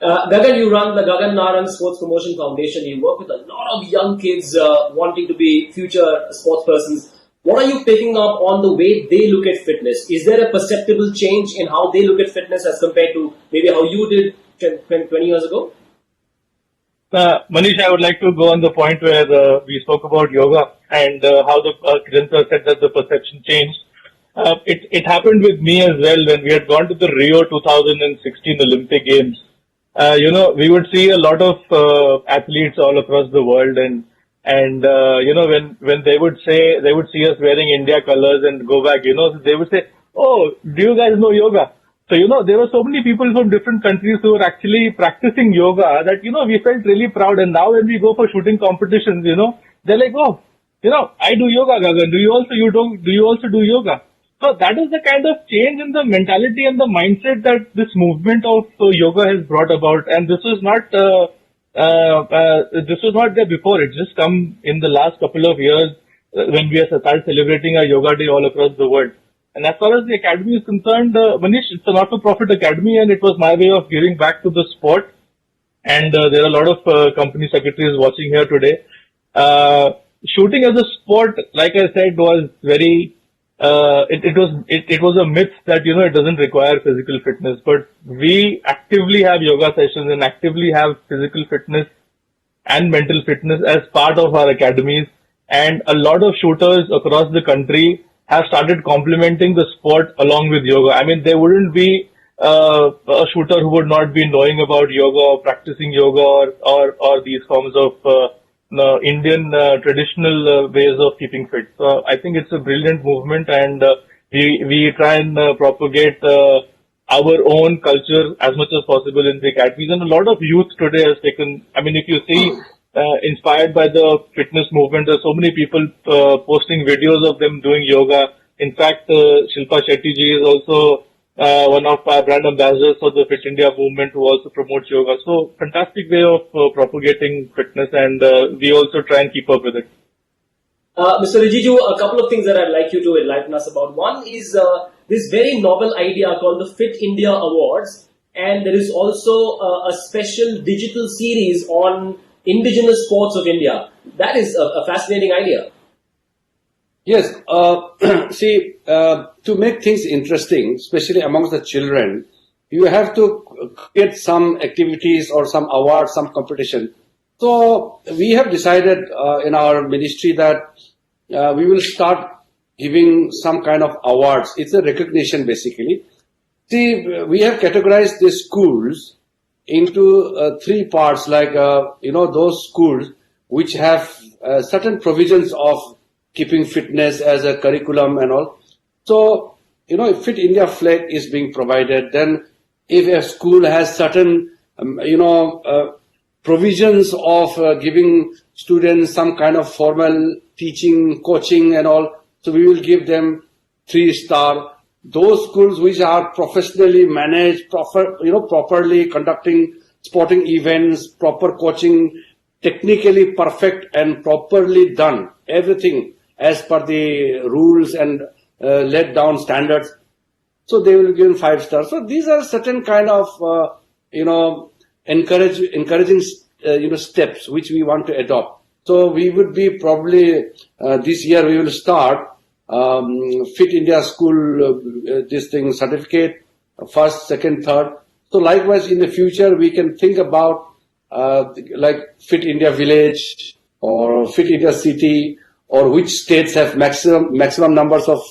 [SPEAKER 2] Gagan, you run the Gagan Narang Sports Promotion Foundation. You work with a lot of young kids wanting to be future sports persons. What are you picking up on the way they look at fitness? Is there a perceptible change in how they look at fitness as compared to maybe how you did 20 years ago?
[SPEAKER 4] Manish, I would like to go on the point where we spoke about yoga and how the Kiran sir said that the perception changed. It happened with me as well when we had gone to the Rio 2016 Olympic Games. We would see a lot of athletes all across the world, and when they would see us wearing India colors and go back, they would say, "Oh, do you guys know yoga?" So, there were so many people from different countries who were actually practicing yoga that, we felt really proud. And now when we go for shooting competitions, they're like, "Oh, I do yoga, Gagan. Do you also do yoga?" So that is the kind of change in the mentality and the mindset that this movement of yoga has brought about. And this was not there before. It's just come in the last couple of years when we have started celebrating our yoga day all across the world. And as far as the academy is concerned, Manish, it's a not-for-profit academy, and it was my way of giving back to the sport. And there are a lot of company secretaries watching here today. Shooting as a sport, like I said, was very. It was a myth that it doesn't require physical fitness, but we actively have yoga sessions and actively have physical fitness and mental fitness as part of our academies, and a lot of shooters across the country have started complementing the sport along with yoga. I mean, there wouldn't be a shooter who would not be knowing about yoga or practicing yoga or these forms of Indian traditional ways of keeping fit. So I think it's a brilliant movement, and we try and propagate our own culture as much as possible in the academies. And a lot of youth today has taken, I mean, if you see, inspired by the fitness movement, there's so many people posting videos of them doing yoga. In fact, Shilpa Shetty ji is also one of our brand ambassadors for the Fit India movement, who also promotes yoga. So fantastic way of propagating fitness, and we also try and keep up with it.
[SPEAKER 2] Mr. Rijiju, a couple of things that I'd like you to enlighten us about. One is this very novel idea called the Fit India Awards, and there is also a special digital series on indigenous sports of India. That is a fascinating idea.
[SPEAKER 3] Yes, see, to make things interesting, especially amongst the children, you have to create some activities or some awards, some competition. So we have decided in our ministry that we will start giving some kind of awards. It's a recognition basically. See, we have categorized the schools into 3 parts, like, those schools which have certain provisions of keeping fitness as a curriculum and all. So if Fit India flag is being provided, then if a school has certain, provisions of giving students some kind of formal teaching, coaching and all, so we will give them 3-star. Those schools which are professionally managed, properly conducting sporting events, proper coaching, technically perfect and properly done, everything as per the rules and laid down standards. So they will give 5 stars. So these are certain kind of, encouraging, steps which we want to adopt. So we would be probably, this year we will start Fit India School, certificate, first, second, third. So likewise in the future we can think about like Fit India Village or Fit India City, or which states have maximum numbers of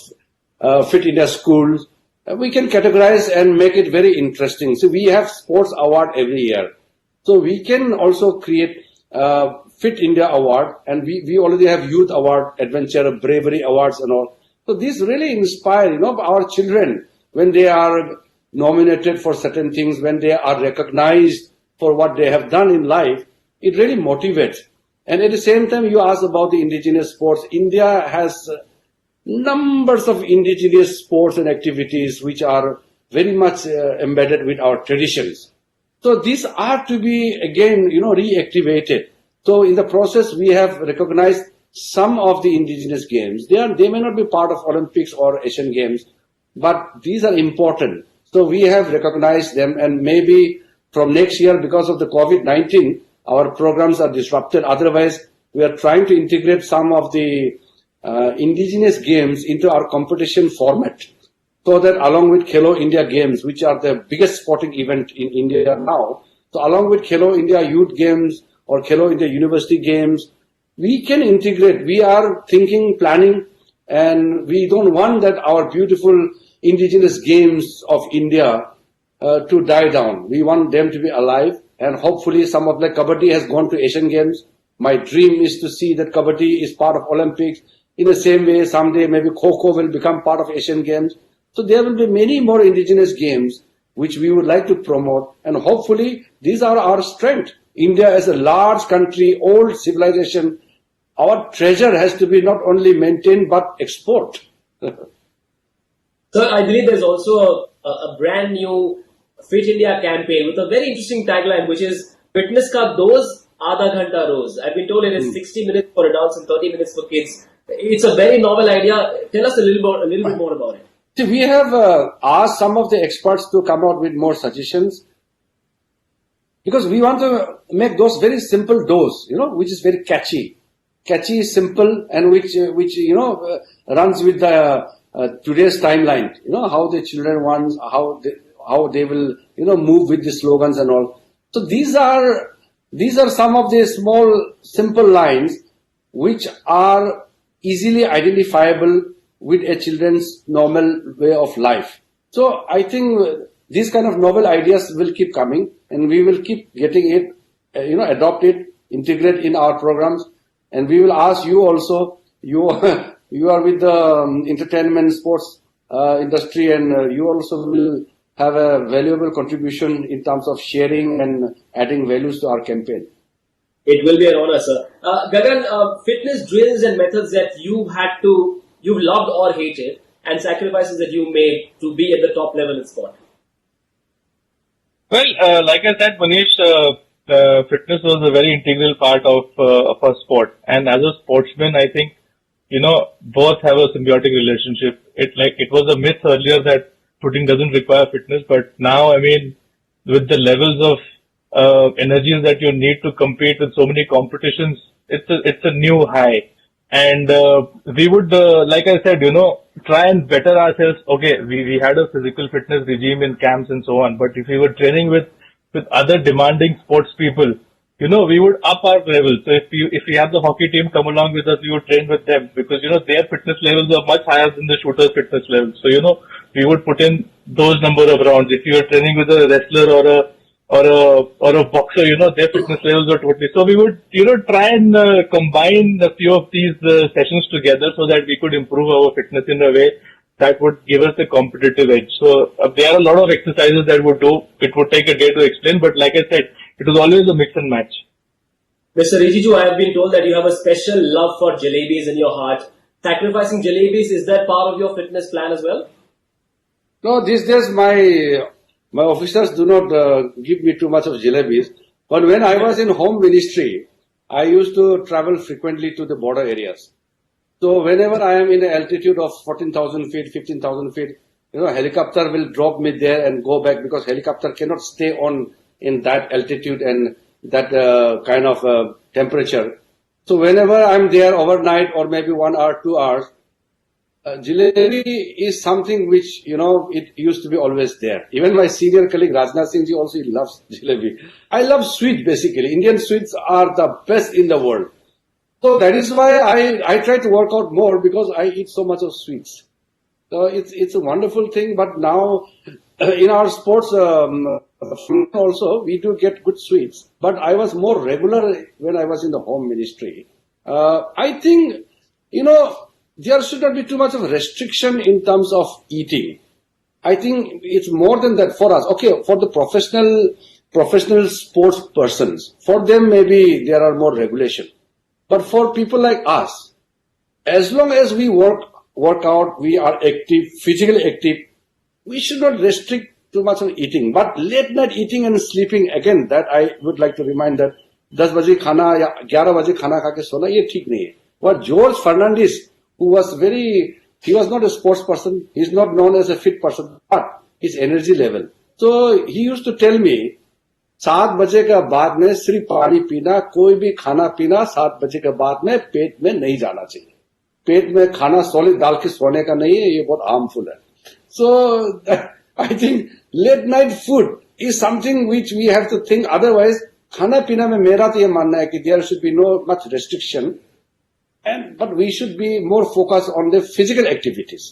[SPEAKER 3] Fit India schools. We can categorize and make it very interesting. So we have sports award every year. So we can also create Fit India Award, and we already have Youth Award, Adventure, Bravery Awards and all. So these really inspire, our children when they are nominated for certain things, when they are recognized for what they have done in life, it really motivates. And at the same time, you ask about the indigenous sports. India has numbers of indigenous sports and activities which are very much embedded with our traditions. So these are to be again, reactivated. So in the process, we have recognized some of the indigenous games. They may not be part of Olympics or Asian Games, but these are important. So we have recognized them, and maybe from next year, because of the COVID-19, our programs are disrupted. Otherwise, we are trying to integrate some of the indigenous games into our competition format, so that along with Khelo India Games, which are the biggest sporting event in India now, so along with Khelo India Youth Games or Khelo India University Games, we can integrate. We are thinking, planning, and we don't want that our beautiful indigenous games of India to die down. We want them to be alive, and hopefully some of the Kabaddi has gone to Asian Games. My dream is to see that Kabaddi is part of Olympics. In the same way, someday maybe Kho-Kho will become part of Asian Games. So there will be many more indigenous games which we would like to promote, and hopefully these are our strength. India is a large country, old civilization. Our treasure has to be not only maintained but export.
[SPEAKER 2] Sir, I believe there's also a brand new Fit India campaign with a very interesting tagline, which is Fitness ka doz, aadha ghanta roz. I've been told it is 60 minutes for adults and 30 minutes for kids. It's a very novel idea. Tell us a little bit more about it.
[SPEAKER 3] See, we have asked some of the experts to come out with more suggestions, because we want to make those very simple dose, which is very catchy, simple, and which runs with the today's timeline. How the children want, how they will move with the slogans and all. So these are some of the small simple lines which are easily identifiable with a children's normal way of life. So I think these kind of novel ideas will keep coming, and we will keep getting it, adopt it, integrate in our programs, and we will ask you also. You are with the entertainment sports industry, and you also will have a valuable contribution in terms of sharing and adding values to our campaign.
[SPEAKER 2] It will be an honor, sir. Gagan, fitness drills and methods that you've loved or hated, and sacrifices that you made to be at the top level in sport.
[SPEAKER 4] Well, like I said, Manish, fitness was a very integral part of our sport. And as a sportsman, I think, both have a symbiotic relationship. It was a myth earlier that shooting doesn't require fitness, but now, with the levels of energies that you need to compete with so many competitions, it's a new high. And we would, like I said, try and better ourselves. Okay, we had a physical fitness regime in camps and so on, but if we were training with other demanding sports people, we would up our level. So if we have the hockey team come along with us, we would train with them, because their fitness levels are much higher than the shooter's fitness levels. So we would put in those number of rounds. If you are training with a wrestler or a boxer, their fitness levels are totally. So we would, try and combine a few of these sessions together so that we could improve our fitness in a way that would give us a competitive edge. So there are a lot of exercises that would do. It would take a day to explain, but like I said, it was always a mix and match.
[SPEAKER 2] Mr. Rijiju, I have been told that you have a special love for jalebis in your heart. Sacrificing jalebis, is that part of your fitness plan as well?
[SPEAKER 3] No, these days my officers do not give me too much of jalebis. But when I was in home ministry, I used to travel frequently to the border areas. So whenever I am in an altitude of 14,000 feet, 15,000 feet, helicopter will drop me there and go back because helicopter cannot stay on in that altitude and that kind of temperature. So whenever I'm there overnight or maybe 1 hour, 2 hours, jalebi is something which, it used to be always there. Even my senior colleague Rajnath Singh ji also loves jalebi. I love sweet basically. Indian sweets are the best in the world. So that is why I try to work out more because I eat so much of sweets. So it's a wonderful thing. But now in our sports also we do get good sweets. But I was more regular when I was in the home ministry. I think, there should not be too much of restriction in terms of eating. I think it's more than that for us. Okay, for the professional sports persons, for them maybe there are more regulation. But for people like us, as long as we work out, we are active, physically active, we should not restrict too much on eating. But late night eating and sleeping, again, that I would like to remind that 10 baje khana ya 11 baje khana kha ke sona, ye theek nahi hai. But George Fernandes, who was he was not a sports person, he's not known as a fit person, but his energy level. So he used to tell me, 7 बजे के बाद में सिर्फ पानी पीना, कोई भी खाना पीना 7 बजे के बाद में पेट में नहीं जाना चाहिए. पेट में खाना सॉलिड डाल के सोने का नहीं है, ये बहुत हार्मफुल है. So I think late night food is something which we have to think. Otherwise, खाना पीना में मेरा तो ये मानना है कि there should be no much restriction, but we should be more focused on the physical activities.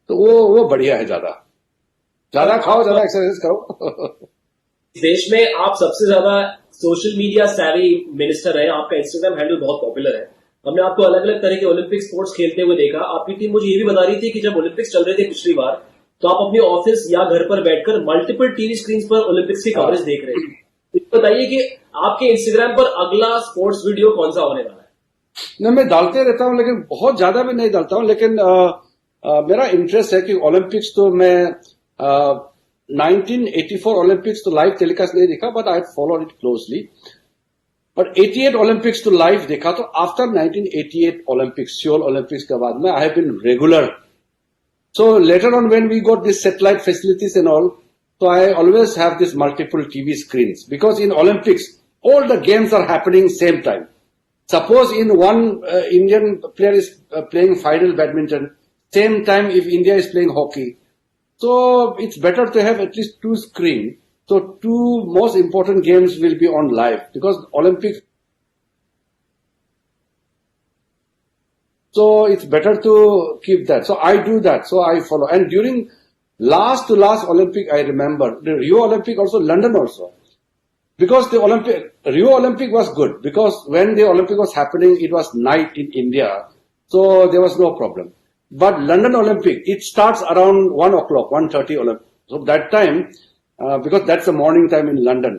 [SPEAKER 3] तो वो बढ़िया है. ज्यादा खाओ, ज्यादा एक्सरसाइज करो.
[SPEAKER 2] देश में आप सबसे ज्यादा सोशल मीडिया सैवी मिनिस्टर है. आपका इंस्टाग्राम हैंडल बहुत पॉपुलर है. हमने आपको अलग अलग तरह के ओलंपिक स्पोर्ट्स खेलते हुए देखा. आपकी टीम मुझे ये भी बता रही थी कि जब ओलंपिक्स चल रहे थे पिछली बार, तो आप अपने ऑफिस या घर पर बैठकर मल्टीपल टीवी स्क्रीन पर ओलंपिक्स की कवरेज देख रहे थे. बताइए कि आपके इंस्टाग्राम पर अगला स्पोर्ट्स वीडियो कौन सा होने वाला है?
[SPEAKER 3] नहीं, मैं डालते रहता हूँ, लेकिन बहुत ज्यादा भी नहीं डालता हूँ. लेकिन मेरा इंटरेस्ट है कि ओलंपिक्स तो मैं 1984 ओलंपिक्स तो लाइव टेलीकास्ट नहीं देखा, but I followed it closely. But 88 Olympics तो लाइव देखा. तो आफ्टर 1988 ओलंपिक्स, सियोल ओलंपिक्स के बाद में I have been regular. So later on when we got this satellite facilities and all, so I always have this multiple TV screens because in Olympics all the games are happening same time. Suppose in one Indian player is playing final badminton, same time if India is playing hockey. So it's better to have at least 2 screens. So 2 most important games will be on live because Olympics. So it's better to keep that. So I do that. So I follow. And during last to last Olympic, I remember the Rio Olympic also, London also. Because the Rio Olympic was good because when the Olympic was happening, it was night in India. So there was no problem. But London Olympic, it starts around 1 o'clock, 1:30 Olympic. So that time, because that's the morning time in London.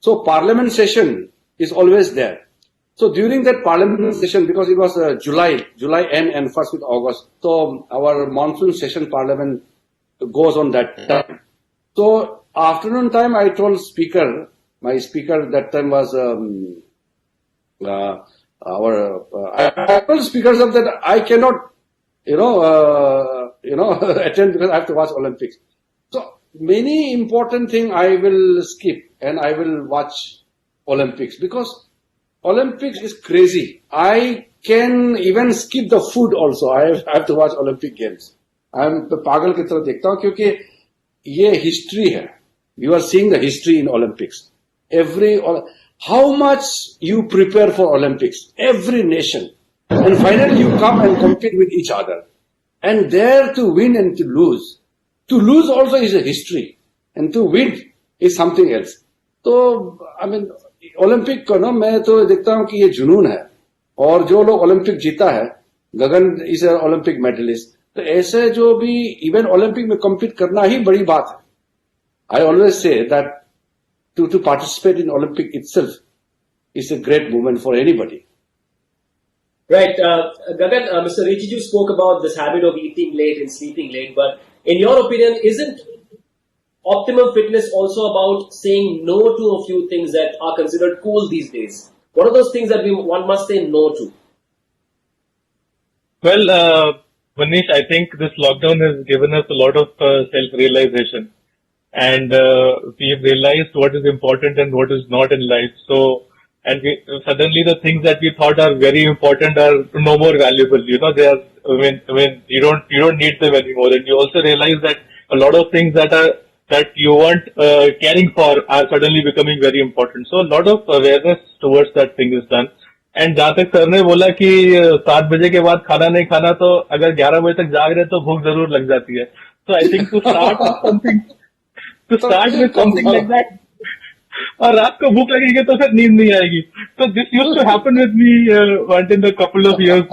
[SPEAKER 3] So Parliament session is always there. So during that Parliament session, because it was July end and first week August, so our monsoon session Parliament goes on that time. So afternoon time, I told my speaker that time was I told speakers of that I cannot attend because I have to watch Olympics. So many important thing I will skip and I will watch Olympics because Olympics is crazy. I can even skip the food also. I have to watch Olympic games. पागल की तरह देखता हूं क्योंकि ये history है. You are seeing the history in Olympics. How much you prepare for Olympics, every nation, and finally you come and compete with each other, and there to win and to lose. To lose also is a history, and to win is something else. तो I mean Olympic को ना मैं तो देखता हूं कि ये जुनून है. और जो लोग ओलंपिक जीता है, गगन इज ओलंपिक मेडलिस्ट, तो ऐसे जो भी इवन ओलंपिक में कम्पीट करना ही बड़ी बात है. I always say that to participate in Olympic itself is a great movement for anybody.
[SPEAKER 2] Right. Gagan, Mr. Rijiju spoke about this habit of eating late and sleeping late, but in your opinion, isn't optimum fitness also about saying no to a few things that are considered cool these days? What are those things that one must say no to?
[SPEAKER 4] Well, Manish, I think this lockdown has given us a lot of self-realization, and we've realized what is important and what is not in life. So, and suddenly the things that we thought are very important are no more valuable. You know, they are when you don't need them anymore, and you also realize that a lot of things that you weren't caring for are suddenly becoming very important. So, a lot of awareness towards that thing is done. And जहां तक sir ने बोला कि 7 बजे के बाद खाना नहीं खाना, तो अगर 11 बजे तक जाग रहे तो भूख जरूर लग जाती है. तो I think to start with something like that. और रात को भूख लगेगी तो फिर नींद नहीं आएगी. तो this used to happen with me one in the couple of years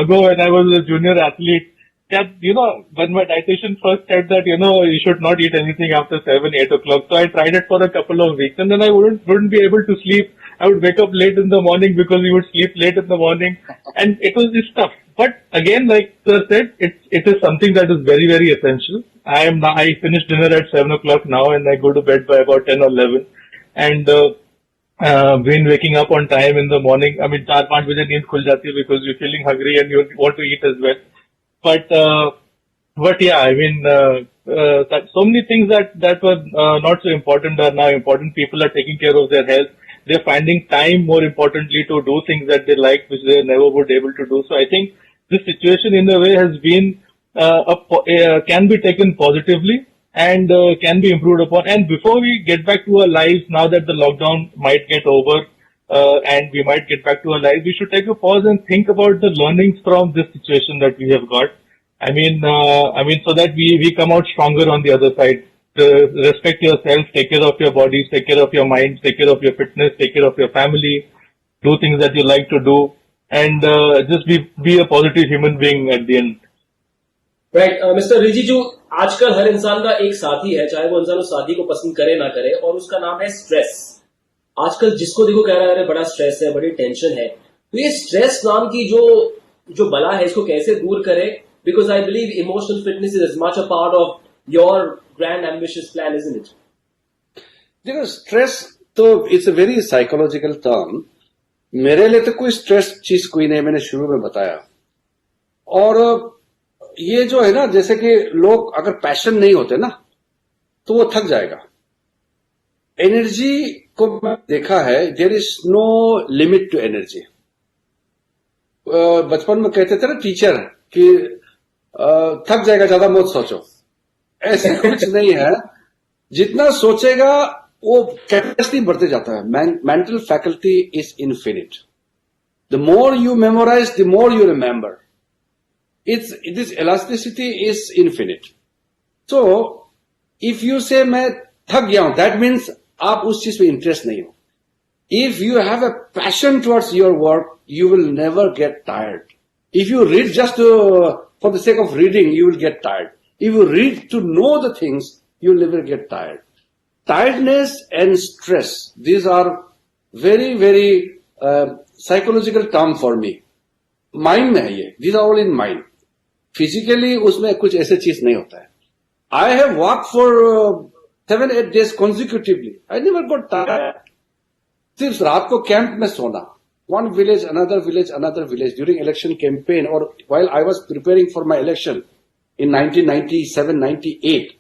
[SPEAKER 4] ago when I was a junior athlete. That, you know, when my dietitian first said that, you know, you should not eat anything after 7, 8 o'clock. So I tried it for a couple of weeks, and then I wouldn't be able to sleep. I would wake up late in the morning because we would sleep late in the morning, and it was just tough. But again, like sir said, it is something that is very, very essential. I finish dinner at 7 o'clock now, and I go to bed by about 10 or 11. And been waking up on time in the morning. I mean, 4-5 बजे नींद खुल जाती है because you're feeling hungry and you want to eat as well. But yeah, I mean, that so many things that were not so important are now important. People are taking care of their health. They're finding time, more importantly, to do things that they like, which they never would able to do. So I think this situation, in a way, has been can be taken positively and can be improved upon. And before we get back to our lives, now that the lockdown might get over and we might get back to our lives, we should take a pause and think about the learnings from this situation that we have got. I mean, so that we come out stronger on the other side. Respect yourself, take care of your bodies, take care of your mind, take care of your fitness, take care of your family, do things that you like to do, and just be a positive human being at the end.
[SPEAKER 2] Right, Mr. Rijiju, आजकल हर इंसान का एक साथी है, चाहे वो इंसान उस साथी को पसंद करे ना करे, और उसका नाम है स्ट्रेस. आजकल जिसको देखो कह रहा है, अरे बड़ा स्ट्रेस है, बड़ी टेंशन है. तो ये स्ट्रेस नाम की जो बला है, इसको कैसे दूर करें? Because I believe emotional fitness is as much a part of your grand ambitious plan, isn't it?
[SPEAKER 3] देखो, स्ट्रेस तो it's a very psychological term. मेरे लिए तो कोई स्ट्रेस चीज कोई नहीं, मैंने शुरू में बताया. और ये जो है ना, जैसे कि लोग अगर पैशन नहीं होते ना, तो वो थक जाएगा. एनर्जी को देखा है, there is no limit to energy. बचपन में कहते थे ना टीचर कि थक जाएगा, ज्यादा मत सोचो. ऐसे कुछ नहीं है. जितना सोचेगा वो कैपेसिटी बढ़ते जाता है. Mental faculty is infinite. The more you memorise, the more you remember. This elasticity is infinite. So, if you say मैं थक गया हूं, that means आप उस चीज पे इंटरेस्ट नहीं हो. If you have a passion towards your work, you will never get tired. If you read just for the sake of reading, you will get tired. If you read to know the things, you will never get tired. Tiredness and stress, these are very, very psychological term for me. Mind में है ये. These are all in mind. Physically, उसमें कुछ ऐसे चीज नहीं होता है. I have walked for 7-8 days consecutively. I never got tired. सिर्फ रात को कैंप में सोना. One village, another village during election campaign, or while I was preparing for my election in 1997, 98.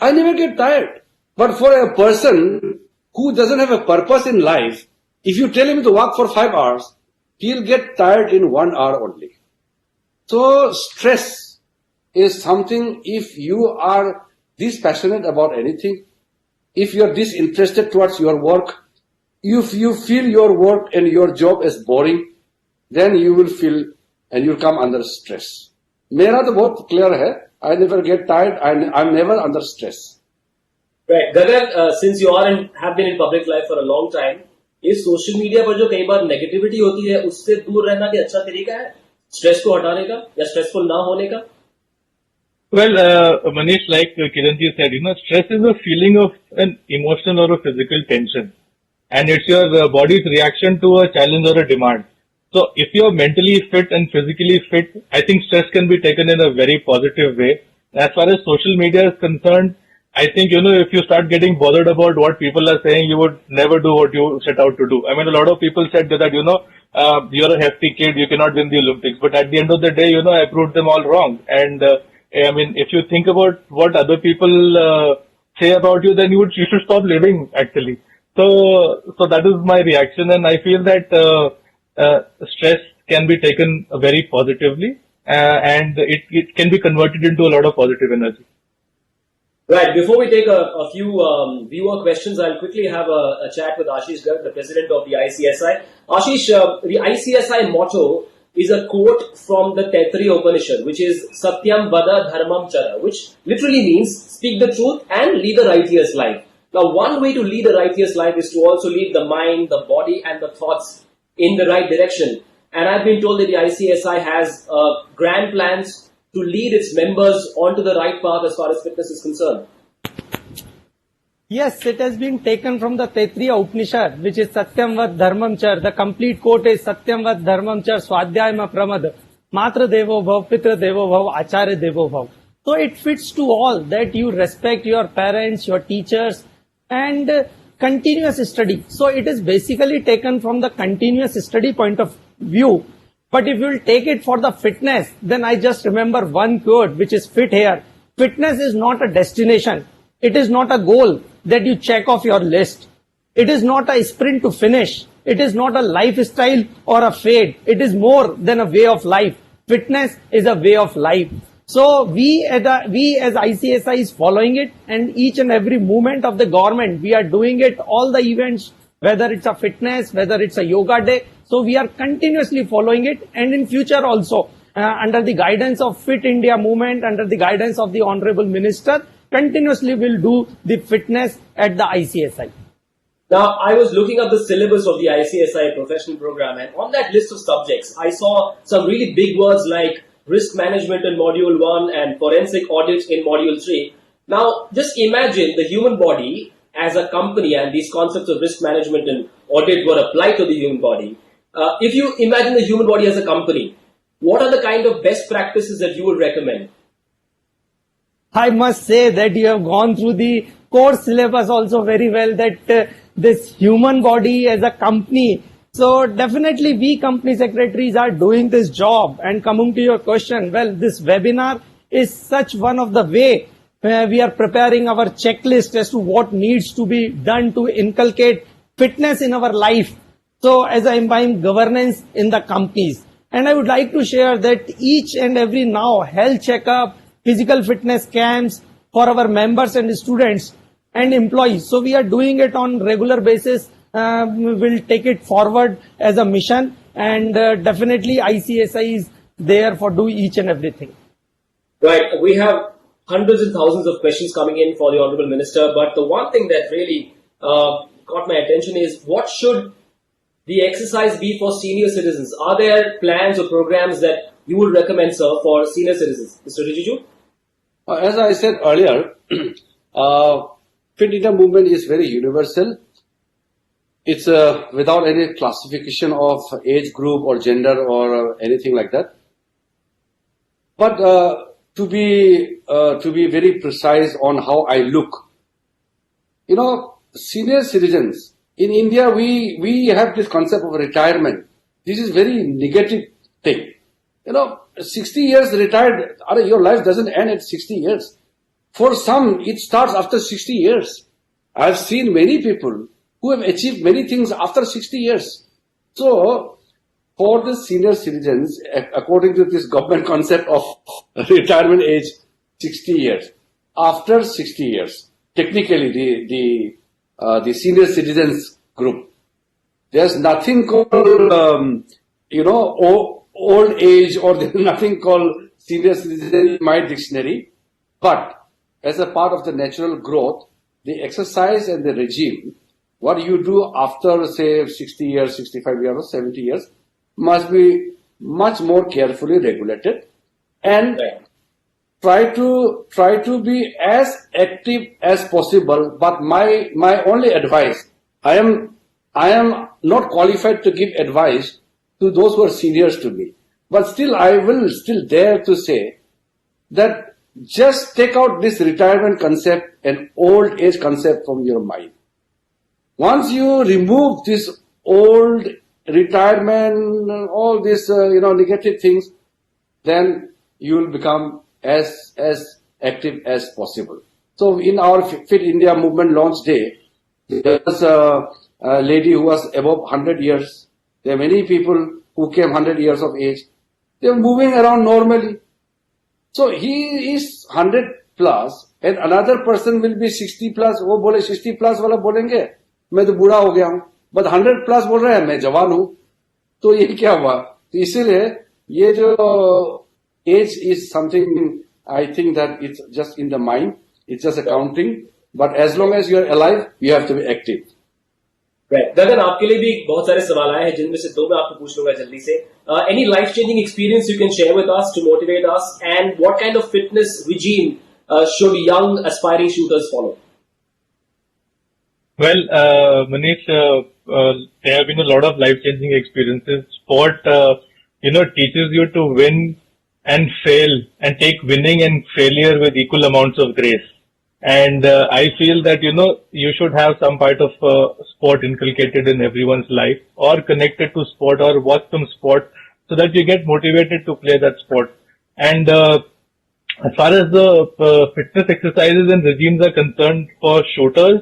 [SPEAKER 3] I never get tired. But for a person who doesn't have a purpose in life, if you tell him to walk for 5 hours, he'll get tired in 1 hour only. So stress is something, if you are this passionate about anything, if you are disinterested towards your work, if you feel your work and your job is boring, then you will feel and you'll come under stress. मेरा तो बहुत clear है. I never get tired. I'm never under stress.
[SPEAKER 2] Right, Gagan, since you are and have been in public life for a long time, इस social media पर जो कई बार negativity होती है, उससे दूर रहना भी अच्छा तरीका है. स्ट्रेस को हटाने का या स्ट्रेसफुल ना होने का?
[SPEAKER 4] Well, Manish, like Kiranji said, stress is a feeling of an emotional or a physical tension, and it's your body's reaction to a challenge or a demand. So, if you're mentally fit and physically fit, I think stress can be taken in a very positive way. As far as social media is concerned, I think, if you start getting bothered about what people are saying, you would never do what you set out to do. I mean, a lot of people said that, you're a hefty kid, you cannot win the Olympics. But at the end of the day, I proved them all wrong. And, I mean, if you think about what other people say about you, then you should stop living, actually. So that is my reaction. And I feel that, stress can be taken very positively, and it can be converted into a lot of positive energy.
[SPEAKER 2] Right. Before we take a few viewer questions, I'll quickly have a chat with Ashish Garg, the president of the ICSI. Ashish, the ICSI motto is a quote from the Taittiriya Upanishad, which is Satyam Vada Dharmam Chara, which literally means speak the truth and lead a righteous life. Now, one way to lead a righteous life is to also lead the mind, the body, and the thoughts in the right direction. And I've been told that the ICSI has grand plans to lead its members onto the right path as far as fitness is concerned.
[SPEAKER 1] Yes, it has been taken from the Taittiriya Upanishad, which is Satyam Vad Dharmam Char. The complete quote is Satyam Vad Dharmam Char Swadhyayama Pramad Matra Devo Bhav Pitra Devo Bhav Acharya Devo Bhav. So it fits to all that you respect your parents, your teachers, and continuous study. So it is basically taken from the continuous study point of view. But if you will take it for the fitness, then I just remember one quote which is fit here. Fitness is not a destination. It is not a goal that you check off your list. It is not a sprint to finish. It is not a lifestyle or a fad. It is more than a way of life. Fitness is a way of life. So we as ICSI is following it, and each and every movement of the government, we are doing it, all the events, whether it's a fitness, whether it's a yoga day. So we are continuously following it, and in future also, under the guidance of Fit India movement, under the guidance of the Honorable Minister, continuously will do the fitness at the ICSI.
[SPEAKER 2] Now, I was looking up the syllabus of the ICSI professional program, and on that list of subjects, I saw some really big words like risk management in module 1 and forensic audit in module 3. Now, just imagine the human body as a company, and these concepts of risk management and audit were applied to the human body. If you imagine the human body as a company, what are the kind of best practices that you would recommend?
[SPEAKER 1] I must say that you have gone through the course syllabus also very well, that this human body as a company. So definitely we company secretaries are doing this job. And coming to your question, well, this webinar is such one of the way we are preparing our checklist as to what needs to be done to inculcate fitness in our life. So as I imbibe governance in the companies. And I would like to share that each and every now health checkup, physical fitness camps for our members and students and employees. So we are doing it on regular basis. We will take it forward as a mission, and definitely ICSI is there for do each and everything.
[SPEAKER 2] Right. We have hundreds and thousands of questions coming in for the Honorable Minister, but the one thing that really caught my attention is what should the exercise be for senior citizens? Are there plans or programs that you would recommend, sir, for senior citizens? Mr. Rijiju?
[SPEAKER 3] As I said earlier, Fit India movement is very universal. It's without any classification of age group or gender or anything like that. But to be very precise on how I look, senior citizens in India, we have this concept of retirement. This is very negative thing. 60 years retired, your life doesn't end at 60 years. For some, it starts after 60 years. I've seen many people who have achieved many things after 60 years. So, for the senior citizens, according to this government concept of retirement age, 60 years. After 60 years, technically the senior citizens group, there's nothing called, old age, or there's nothing called senior citizen in my dictionary. But as a part of the natural growth, the exercise and the regime, what you do after, say, 60 years, 65 years, or 70 years, must be much more carefully regulated, and
[SPEAKER 2] Right.
[SPEAKER 3] try to be as active as possible. But my only advice, I am not qualified to give advice to those who are seniors to me, but still I will still dare to say that just take out this retirement concept and old age concept from your mind. Once you remove this old retirement, all these negative things, then you will become as active as possible. So in our Fit India movement launch day, there was a lady who was above 100 years. There are many people who came 100 years of age. They are moving around normally. So he is 100 plus and another person will be 60 plus. वो बोले 60 plus वाला बोलेंगे मैं तो बूढ़ा हो गया हूँ, but 100 plus बोल रहे हैं मैं जवान हूँ. तो ये क्या हुआ? तो इसीलिए ये जो age is something, I think that it's just in the mind, it's just accounting, but as long as you are alive, you have to be active.
[SPEAKER 2] Right. गगन, आपके लिए भी बहुत सारे सवाल आए हैं जिनमें से दो मैं आपको पूछ लूंगा जल्दी से. Any life changing experience you can share with us to motivate us, and what kind of fitness regime should young aspiring shooters follow?
[SPEAKER 4] Well, Manish, there have been a lot of life-changing experiences. Sport, teaches you to win and fail and take winning and failure with equal amounts of grace. And I feel that, you should have some part of sport inculcated in everyone's life or connected to sport or watch some sport so that you get motivated to play that sport. And as far as the fitness exercises and regimes are concerned for shooters,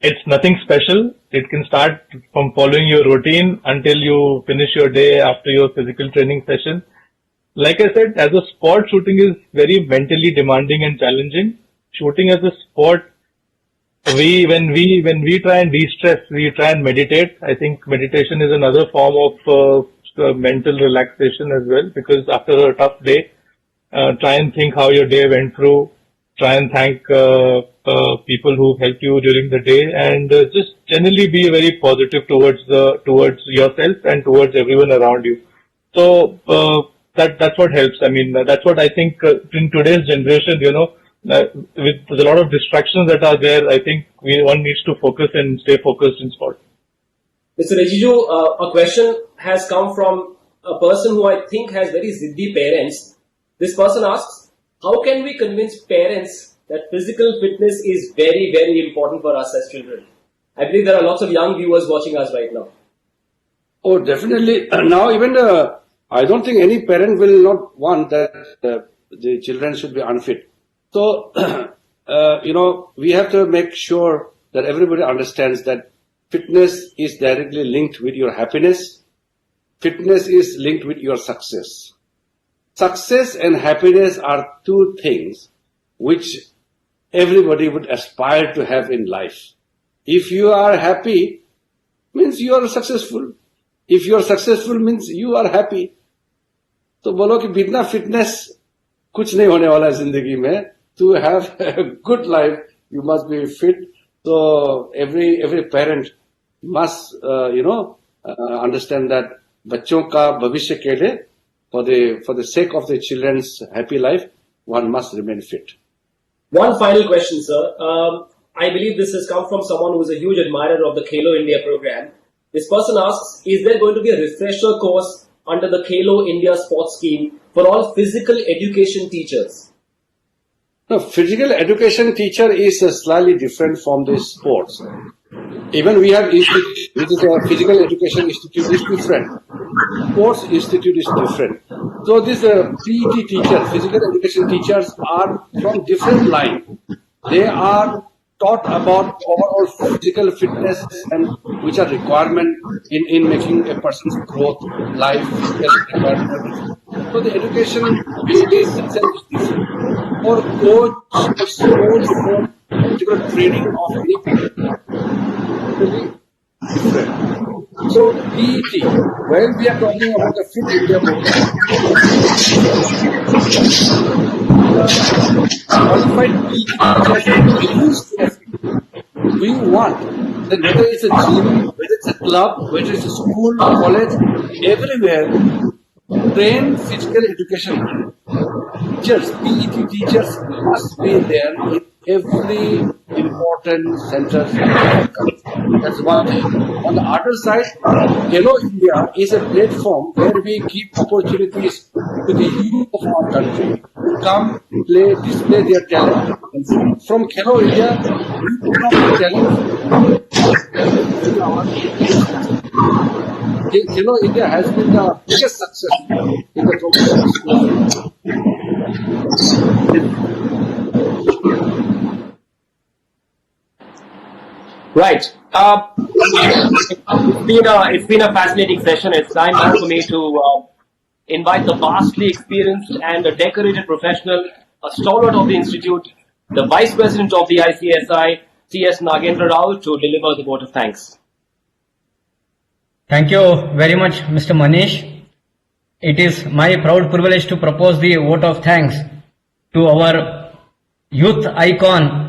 [SPEAKER 4] it's nothing special. It can start from following your routine until you finish your day after your physical training session. Like I said, as a sport, shooting is very mentally demanding and challenging. Shooting as a sport, when we try and de-stress, we try and meditate. I think meditation is another form of mental relaxation as well, because after a tough day, try and think how your day went through. Try and thank people who helped you during the day, and just generally be very positive towards yourself and towards everyone around you. So that's what helps. I mean, that's what I think in today's generation, with a lot of distractions that are there, I think one needs to focus and stay focused in sport.
[SPEAKER 2] Mr. Rijiju, a question has come from a person who I think has very ziddy parents. This person asks, how can we convince parents that physical fitness is very, very important for us as children? I believe there are lots of young viewers watching us right now.
[SPEAKER 3] Oh, definitely. Now even I don't think any parent will not want that the children should be unfit. So, we have to make sure that everybody understands that fitness is directly linked with your happiness. Fitness is linked with your success. Success and happiness are two things which everybody would aspire to have in life. If you are happy, means you are successful. If you are successful, means you are happy. तो बोलो कि बिना fitness कुछ नहीं होने वाला जिंदगी में. To have a good life, you must be fit. So every parent must understand that बच्चों का भविष्य के लिए for the sake of the children's happy life, one must remain fit.
[SPEAKER 2] One final question, sir. I believe this has come from someone who is a huge admirer of the Khelo India program. This person asks, is there going to be a refresher course under the Khelo India sports scheme for all physical education teachers?
[SPEAKER 3] No, physical education teacher is slightly different from the sports. Even we have institute, which is a physical education institute, is different. Sports institute is different. So this PET teacher, physical education teachers are from different line. They are taught about overall physical fitness and which are requirement in making a person's growth, life, physical requirement. So the education is itself different. For coach, for sports, for particular training of any people, really different. So PET, when we are talking about the Fit India program, qualified PET teachers we want that whether it's a gym, whether it's a club, whether it's a school, college, everywhere train physical education teachers, PET teachers must be there in every important centers of our country. That's one thing. On the other side, Hello India is a platform where we give opportunities to the youth of our country to come, play, display their talent. And from Hello India, we put up the talent. Hello India has been the biggest success in the total.
[SPEAKER 2] Right. It's been a fascinating session. It's time now for me to invite the vastly experienced and a decorated professional, a stalwart of the institute, the vice president of the ICSI, C.S. Nagendra Rao, to deliver the vote of thanks.
[SPEAKER 5] Thank you very much, Mr. Manish. It is my proud privilege to propose the vote of thanks to our youth icon,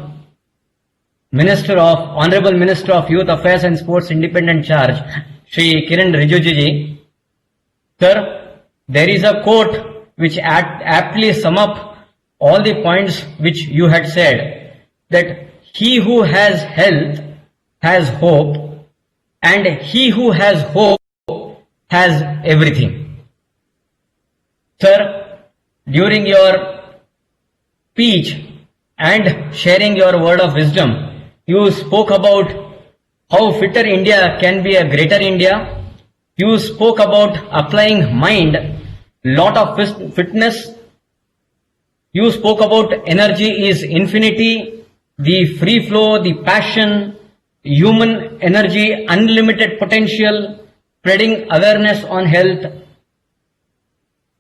[SPEAKER 5] Honorable Minister of Youth Affairs and Sports Independent Charge, Shri Kiran Rijiju ji. Sir, there is a quote which aptly sum up all the points which you had said, that he who has health has hope, and he who has hope has everything. Sir, during your speech and sharing your word of wisdom, you spoke about how fitter India can be a greater India. You spoke about applying mind, lot of fitness. You spoke about energy is infinity, the free flow, the passion, human energy, unlimited potential, spreading awareness on health.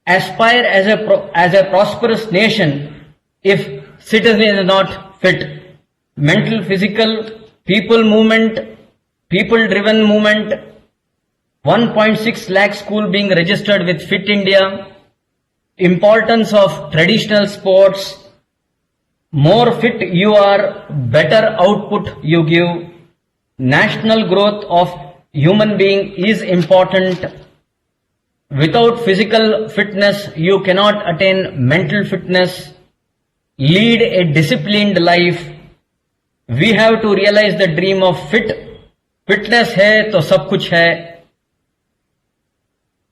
[SPEAKER 5] Aspire as a prosperous nation if citizens are not fit. Mental, physical, people movement, people driven movement, 1.6 lakh school being registered with Fit India, importance of traditional sports, more fit you are, better output you give, national growth of human being is important. Without physical fitness, you cannot attain mental fitness, lead a disciplined life. We have to realize the dream of fitness hai to sab kuch hai.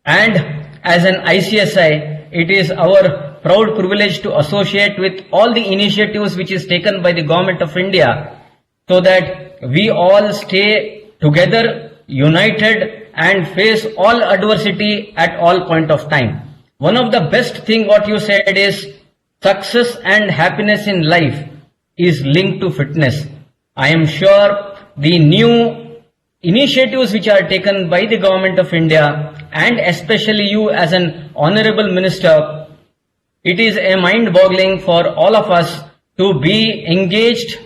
[SPEAKER 5] And as an ICSI, it is our proud privilege to associate with all the initiatives which is taken by the Government of India, so that we all stay together, united, and face all adversity at all point of time. One of the best thing what you said is success and happiness in life is linked to fitness. I am sure the new initiatives which are taken by the Government of India, and especially you as an honorable minister, it is a mind-boggling for all of us to be engaged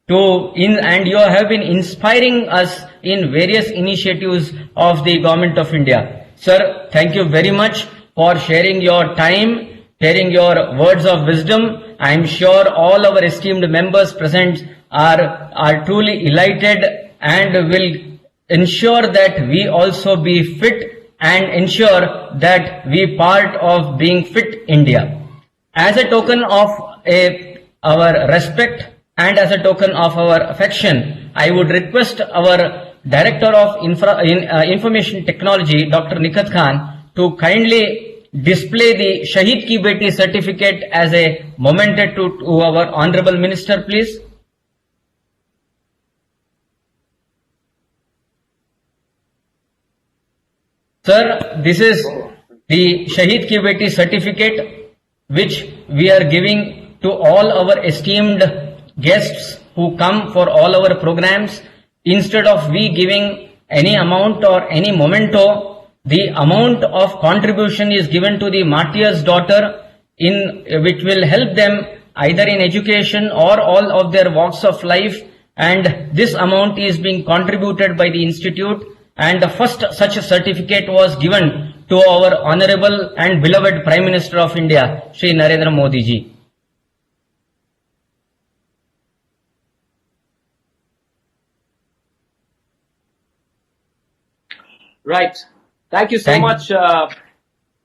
[SPEAKER 5] and you have been inspiring us in various initiatives of the Government of India. Sir, thank you very much for sharing your time, sharing your words of wisdom. I am sure all our esteemed members present are truly elated and will ensure that we also be fit and ensure that we part of being fit India. As a token of our respect and as a token of our affection, I would request our Director of Information Technology, Dr. Nikat Khan, to kindly display the Shahid Ki Beti certificate as a memento to our Honorable Minister, please. Sir, this is the Shahid Ki Beti certificate which we are giving to all our esteemed guests who come for all our programs. Instead of we giving any amount or any memento, the amount of contribution is given to the martyr's daughter, which will help them either in education or all of their walks of life, and this amount is being contributed by the institute, and the first such a certificate was given to our honorable and beloved Prime Minister of India, Shri Narendra Modi ji.
[SPEAKER 2] Right. Thank you so much,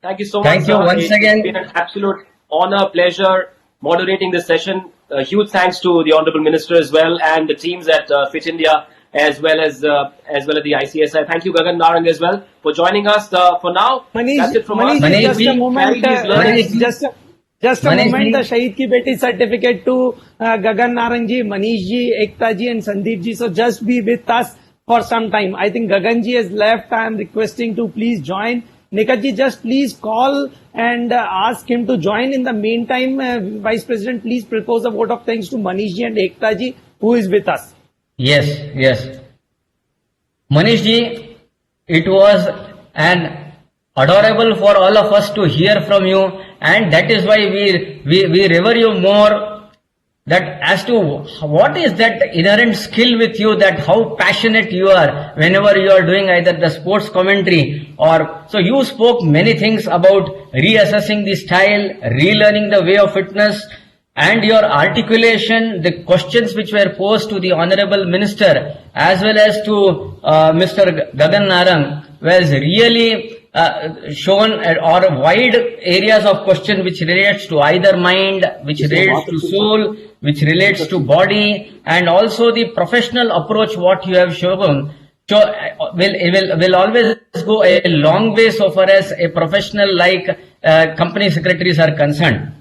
[SPEAKER 2] Thank you so much.
[SPEAKER 5] Thank you
[SPEAKER 2] sir.
[SPEAKER 5] once again.
[SPEAKER 2] It's been an absolute honor, pleasure moderating this session. A huge thanks to the Honorable Minister as well and the teams at Fit India as well as the ICSI. Thank you, Gagan Narang, as well for joining us. For now,
[SPEAKER 1] Manish,
[SPEAKER 2] that's it from us.
[SPEAKER 1] Manish, just a
[SPEAKER 5] Manish,
[SPEAKER 1] moment.
[SPEAKER 5] Manish,
[SPEAKER 1] Just a
[SPEAKER 5] Manish
[SPEAKER 1] moment.
[SPEAKER 5] ji.
[SPEAKER 1] The Shahid Ki Beti certificate to Gagan Narang ji, Manish ji, Ekta ji, and Sandeep ji. So just be with us for some time. I think Gagan ji has left. I am requesting to please join. Nikat ji, just please call and ask him to join. In the meantime, Vice President, please propose a vote of thanks to Manish ji and Ekta ji, who is with us.
[SPEAKER 5] Yes. Manish ji, it was an adorable for all of us to hear from you, and that is why we revere you more. That as to what is that inherent skill with you, that how passionate you are whenever you are doing either the sports commentary or so. You spoke many things about reassessing the style, relearning the way of fitness, and your articulation, the questions which were posed to the Honorable Minister as well as to Mr. Gagan Narang was really shown or wide areas of question which relates to either mind, which relates to soul, which relates to body, and also the professional approach what you have shown. So will always go a long way so far as a professional like company secretaries are concerned.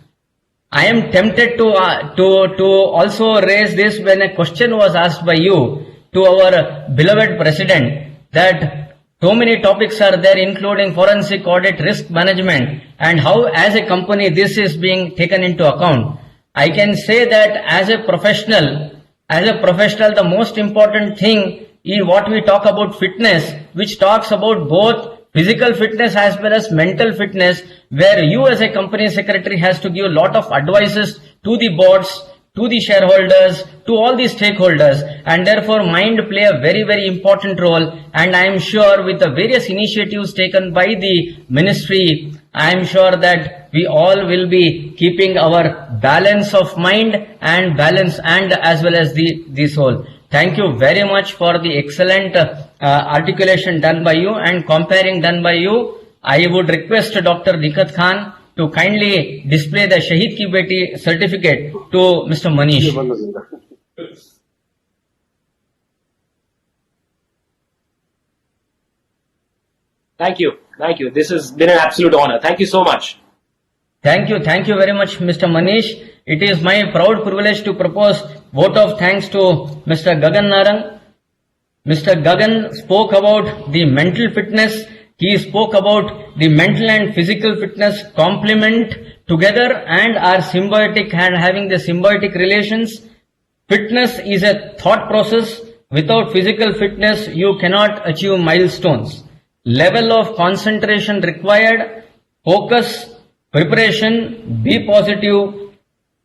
[SPEAKER 5] I am tempted to also raise this when a question was asked by you to our beloved president that so many topics are there, including forensic audit, risk management, and how as a company this is being taken into account. I can say that as a professional, the most important thing is what we talk about fitness, which talks about both physical fitness as well as mental fitness, where you as a company secretary has to give a lot of advices to the boards, to the shareholders, to all the stakeholders, and therefore mind play a very, very important role. And I am sure with the various initiatives taken by the ministry, I am sure that we all will be keeping our balance of mind and balance and as well as the soul. Thank you very much for the excellent articulation done by you and comparing done by you. I would request Dr. Nikhat Khan to kindly display the Shahid Ki Beti certificate to Mr. Manish.
[SPEAKER 2] Thank you. This has been an absolute honor. Thank you so much.
[SPEAKER 5] Thank you very much, Mr. Manish. It is my proud privilege to propose vote of thanks to Mr. Gagan Narang. Mr. Gagan spoke about the mental fitness. He spoke about the mental and physical fitness complement together and are symbiotic and having the symbiotic relations. Fitness is a thought process. Without physical fitness, you cannot achieve milestones. Level of concentration required, focus, preparation, be positive,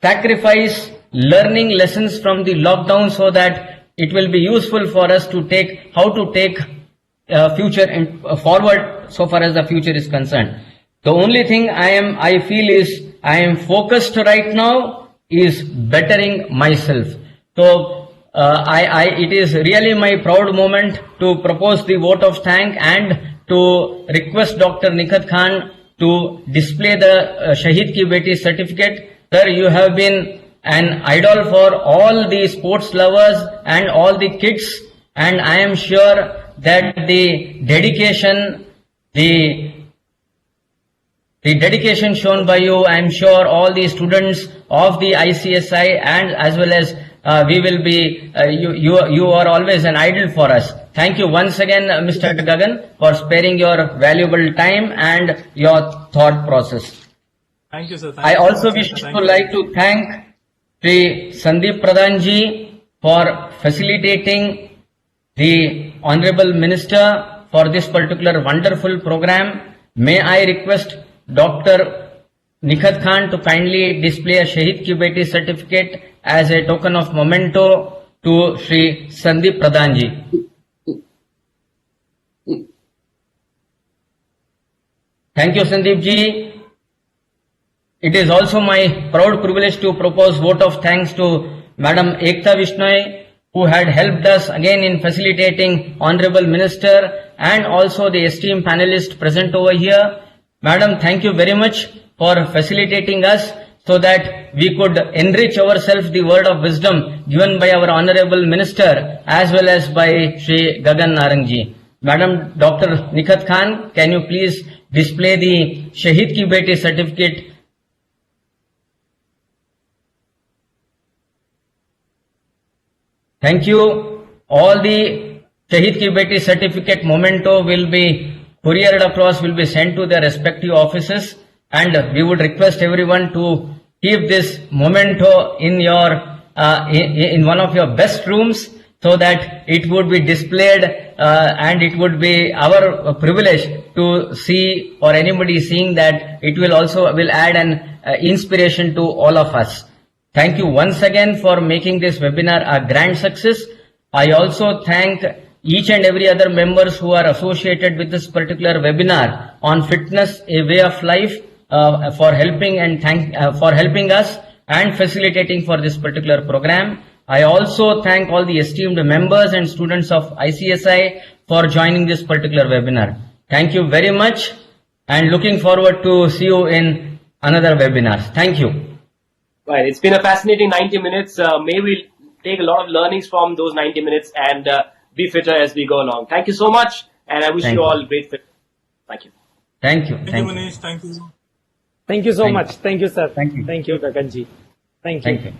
[SPEAKER 5] sacrifice, learning lessons from the lockdown so that it will be useful for us to take future and forward so far as the future is concerned. The only thing I feel is I am focused right now is bettering myself. So it is really my proud moment to propose the vote of thanks and to request Dr. Nikhat Khan to display the Shahid Ki Beti certificate. Sir, you have been an idol for all the sports lovers and all the kids, and I am sure that the dedication shown by you, I am sure all the students of the ICSI and as well as we will be, you are always an idol for us. Thank you once again, Mr. Gagan, for sparing your valuable time and your thought process.
[SPEAKER 6] Thank you, sir.
[SPEAKER 5] I also wish to like to thank Sri Sandeep Pradhan ji for facilitating the Honorable Minister for this particular wonderful program. May I request Dr. Nikhat Khan to kindly display a Shahid Ki Beti certificate as a token of memento to Sri Sandeep Pradhan ji. Thank you, Sandeep ji. It is also my proud privilege to propose vote of thanks to Madam Ekta Vishnoy, who had helped us again in facilitating Honorable Minister and also the esteemed panelists present over here. Madam, thank you very much for facilitating us so that we could enrich ourselves the word of wisdom given by our Honorable Minister as well as by Shri Gagan Narangji. Madam Dr. Nikhat Khan, can you please display the Shahid Ki Beti certificate? Thank you. All the Shahid Ki Beti certificate memento will be couriered across, will be sent to their respective offices, and we would request everyone to keep this memento in your in one of your best rooms so that it would be displayed and it would be our privilege to see, or anybody seeing that, it will also will add an inspiration to all of us. Thank you once again for making this webinar a grand success. I also thank each and every other members who are associated with this particular webinar on fitness, a way of life, for helping and for helping us and facilitating for this particular program. I also thank all the esteemed members and students of ICSI for joining this particular webinar. Thank you very much, and looking forward to see you in another webinar. Thank you.
[SPEAKER 2] Right. It's been a fascinating 90 minutes. May we take a lot of learnings from those 90 minutes and be fitter as we go along. Thank you so much, and I wish
[SPEAKER 5] Thank
[SPEAKER 2] you
[SPEAKER 5] you.
[SPEAKER 2] all great fit. Thank you.
[SPEAKER 5] Thank you.
[SPEAKER 6] Thank you,
[SPEAKER 5] Thank you.
[SPEAKER 6] Manish. Thank you.
[SPEAKER 1] Thank you so
[SPEAKER 5] Thank
[SPEAKER 1] much. Thank you, sir.
[SPEAKER 5] Thank you.
[SPEAKER 1] Thank you, Gaganji. Thank you.
[SPEAKER 5] Thank you.